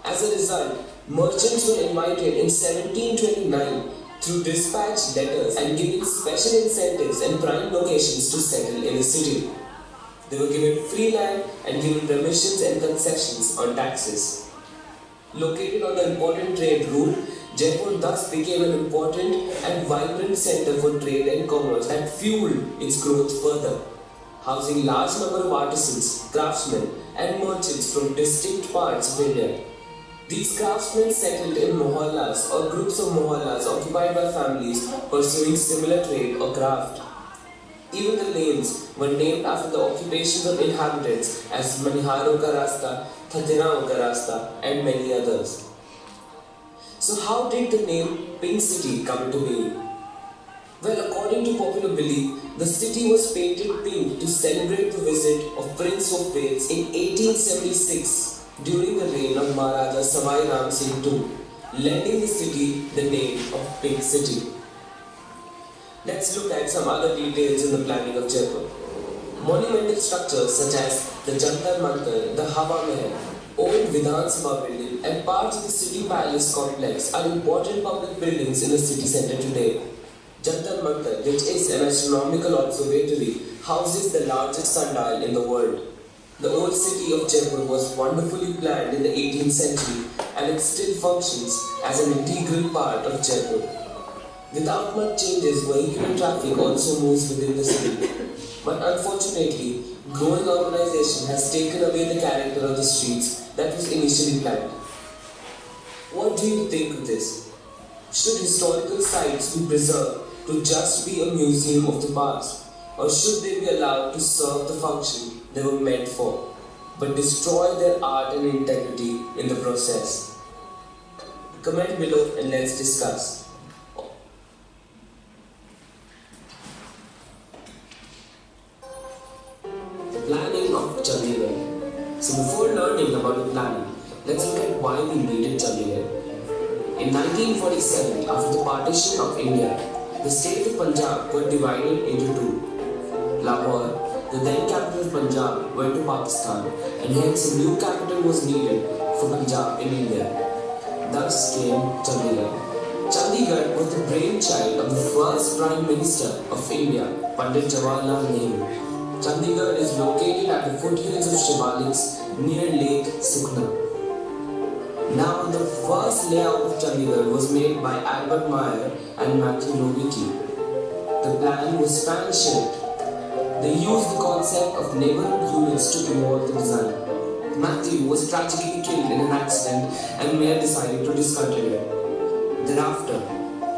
As a result, merchants were invited in 1729 through dispatch letters and given special incentives and prime locations to settle in the city. They were given free land and given remissions and concessions on taxes. Located on the important trade route, Jaipur thus became an important and vibrant center for trade and commerce that fueled its growth further, housing large number of artisans, craftsmen and merchants from distinct parts of India. These craftsmen settled in mohallas or groups of mohallas occupied by families pursuing similar trade or craft. Even the lanes were named after the occupations of inhabitants as Maniharo ka Rasta, Thatinao ka Rasta and many others. So how did the name Pink City come into being? Well, according to popular belief, the city was painted pink to celebrate the visit of Prince of Wales in 1876 during the reign of Maharaja Samai Ram Singh II, lending the city the name of Pink City. Let's look at some other details in the planning of Jaipur. Monumental structures such as the Jantar Mantar, the Hawa Mahal, old Vidhan Sabha building and parts of the city palace complex are important public buildings in the city centre today. Jantar Mantar, which is an astronomical observatory, houses the largest sundial in the world. The old city of Jaipur was wonderfully planned in the 18th century and it still functions as an integral part of Jaipur. Without much changes, vehicular traffic also moves within the city. But unfortunately, growing urbanization has taken away the character of the streets that was initially planned. What do you think of this? Should historical sites be preserved to just be a museum of the past? Or should they be allowed to serve the function they were meant for, but destroy their art and integrity in the process? Comment below and let's discuss. The planning of Chandigarh. So before learning about the planning, let's look at why we needed Chandigarh. In 1947, after the partition of India, the state of Punjab got divided into 2. Lahore, the then capital of Punjab, went to Pakistan and hence a new capital was needed for Punjab in India. Thus came Chandigarh. Chandigarh was the brainchild of the first Prime Minister of India, Pandit Jawaharlal Nehru. Chandigarh is located at the foothills of Shivaliks near Lake Sukhna. Now, the first layout of Chandigarh was made by Albert Meyer and Matthew Nowicki. The plan was fan-shaped. They used the concept of neighborhood units to evolve the design. Matthew was tragically killed in an accident and Meyer decided to discontinue. Thereafter,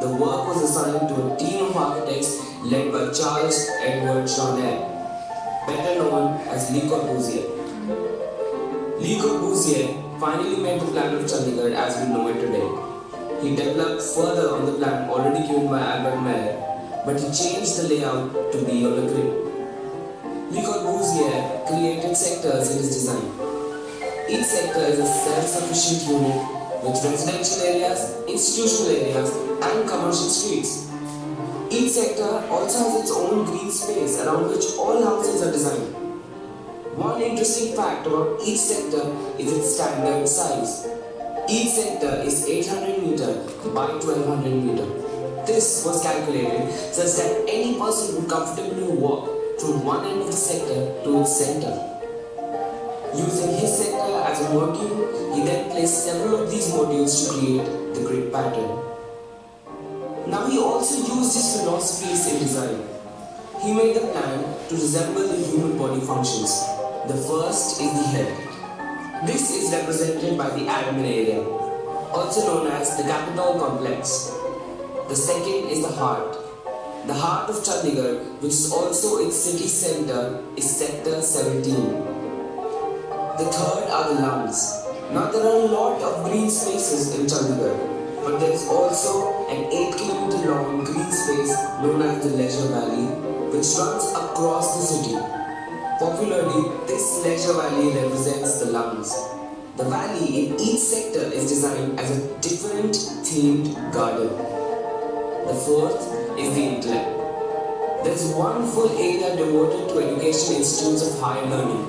the work was assigned to a team of architects led by Charles Edward Jaunet, better known as Le Corbusier. Le Corbusier finally made the plan of Chandigarh as we know it today. He developed further on the plan already given by Albert Meyer, but he changed the layout to be on a grid. Le Corbusier created sectors in his design. Each sector is a self-sufficient unit with residential areas, institutional areas, and commercial streets. Each sector also has its own green space around which all houses are designed. One interesting fact about each sector is its standard size. Each sector is 800 meter by 1200 meter. This was calculated such that any person would comfortably walk from one end of the sector to its center. Using his sector as a module, he then placed several of these modules to create the grid pattern. Now he also used his philosophies in design. He made the plan to resemble the human body functions. The first is the head. This is represented by the admin area, also known as the Capitol complex. The second is the heart. The heart of Chandigarh, which is also its city center, is Sector 17. The third are the lungs. Now there are a lot of green spaces in Chandigarh, but there is also an 8-kilometer long green space known as the Leisure Valley, which runs across the city. Popularly, this Leisure Valley represents the lungs. The valley in each sector is designed as a different themed garden. The fourth is the intellect. There is one full area devoted to education institutes of higher learning.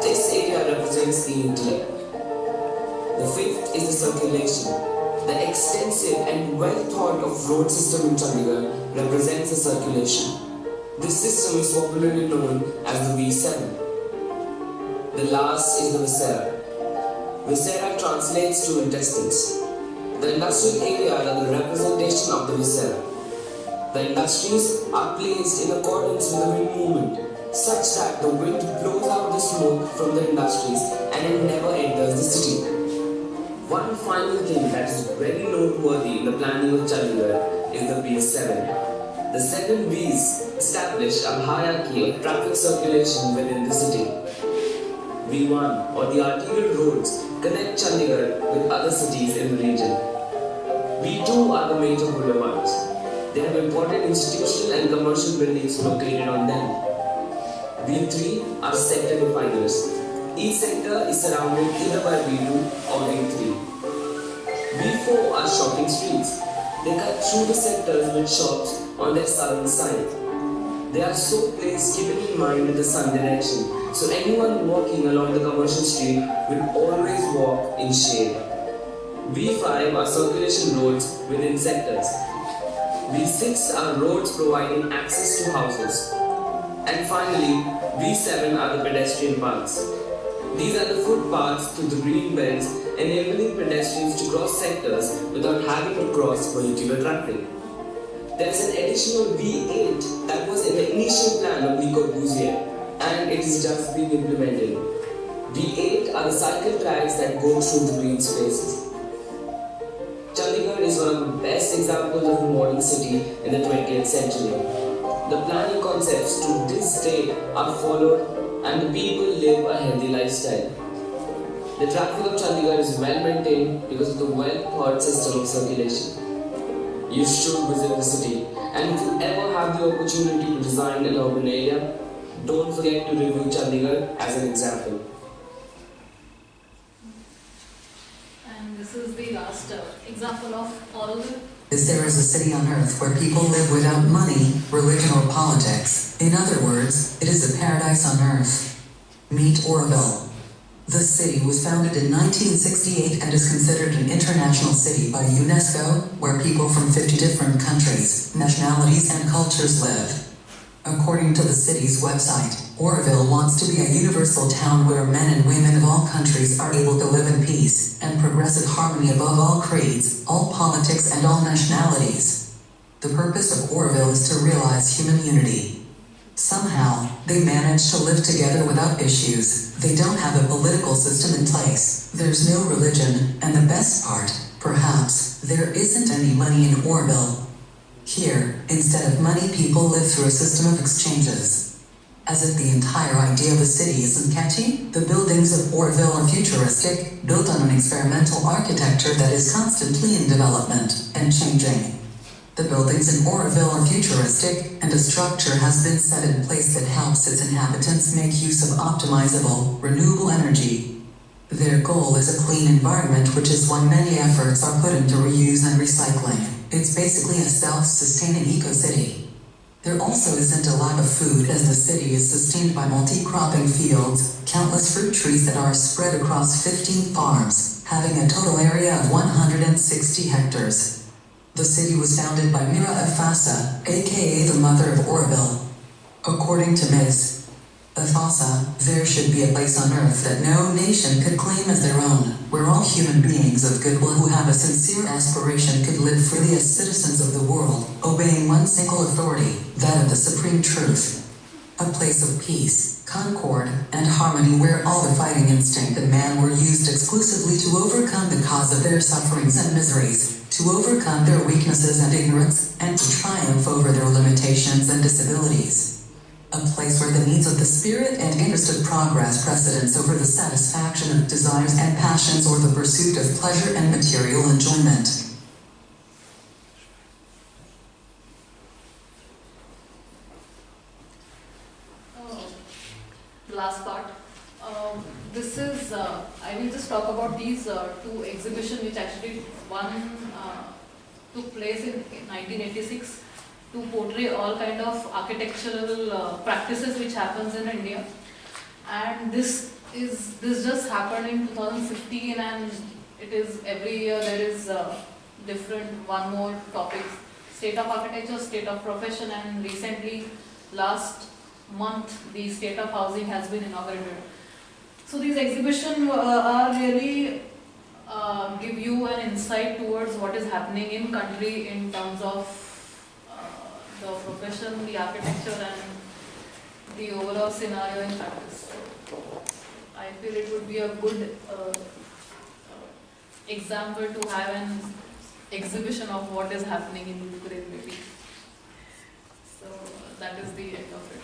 This area represents the intellect. The fifth is the circulation. The extensive and well thought of road system in Chandigarh represents the circulation. This system is popularly known as the V7. The last is the viscera. Viscera translates to intestines. The industrial areas are the representation of the viscera. The industries are placed in accordance with the wind movement, such that the wind blows out the smoke from the industries and it never enters the city. One final thing that is very noteworthy in the planning of Chandigarh is the V7. The 7 V's establish a hierarchy of traffic circulation within the city. V1 or the arterial roads connect Chandigarh with other cities in the region. V2 are the major boulevards. They have important institutional and commercial buildings located on them. V3 are sector definers. Each sector is surrounded either by V2 or V3. V4 are shopping streets. They cut through the sectors with shops on their southern side. They are so placed keeping in mind the sun direction, so anyone walking along the commercial street will always walk in shade. V5 are circulation roads within sectors. V6 are roads providing access to houses. And finally, V7 are the pedestrian paths. These are the footpaths through the green belts, enabling pedestrians to cross sectors without having to cross vehicular traffic. There is an additional V8 that was in the initial plan of Le Corbusier, and it is just being implemented. V8 are the cycle tracks that go through the green spaces. Chandigarh is one of the best examples of a modern city in the 20th century. The planning concepts to this day are followed and the people live a healthy lifestyle. The traffic of Chandigarh is well maintained because of the well thought system of circulation. You should visit the city, and if you ever have the opportunity to design an urban area, don't forget to review Chandigarh as an example. And this is the last example of all the... There is a city on earth where people live without money, religion or politics. In other words, it is a paradise on earth. Meet Orville. The city was founded in 1968 and is considered an international city by UNESCO, where people from 50 different countries, nationalities and cultures live. According to the city's website, Oroville wants to be a universal town where men and women of all countries are able to live in peace and progressive harmony above all creeds, all politics and all nationalities. The purpose of Oroville is to realize human unity. Somehow, they manage to live together without issues. They don't have a political system in place. There's no religion, and the best part, perhaps, there isn't any money in Oroville. Here, instead of money, people live through a system of exchanges. As if the entire idea of a city isn't catchy, the buildings of Oroville are futuristic, built on an experimental architecture that is constantly in development and changing. The buildings in Oroville are futuristic, and a structure has been set in place that helps its inhabitants make use of optimizable, renewable energy. Their goal is a clean environment, which is why many efforts are put into reuse and recycling. It's basically a self-sustaining eco-city. There also isn't a lack of food, as the city is sustained by multi-cropping fields, countless fruit trees that are spread across 15 farms, having a total area of 160 hectares. The city was founded by Mira Afasa, aka the mother of Oroville. According to Ms. Afasa, there should be a place on earth that no nation could claim as their own, where all human beings of goodwill who have a sincere aspiration could live freely as citizens of the world, obeying one single authority, that of the supreme truth. A place of peace, concord, and harmony where all the fighting instinct in man were used exclusively to overcome the cause of their sufferings and miseries, to overcome their weaknesses and ignorance, and to triumph over their limitations and disabilities. A place where the needs of the spirit and interest of progress precedence over the satisfaction of desires and passions or the pursuit of pleasure and material enjoyment. Last part. This is, I will just talk about these two exhibitions, which actually one took place in 1986 to portray all kind of architectural practices which happens in India. And this just happened in 2015, and it is every year there is different one more topics: state of architecture, state of profession, and recently last month the state of housing has been inaugurated. So these exhibitions are really give you an insight towards what is happening in country in terms of the profession, the architecture, and the overall scenario in practice. So I feel it would be a good example to have an exhibition of what is happening in Ukraine maybe. So that is the end of it.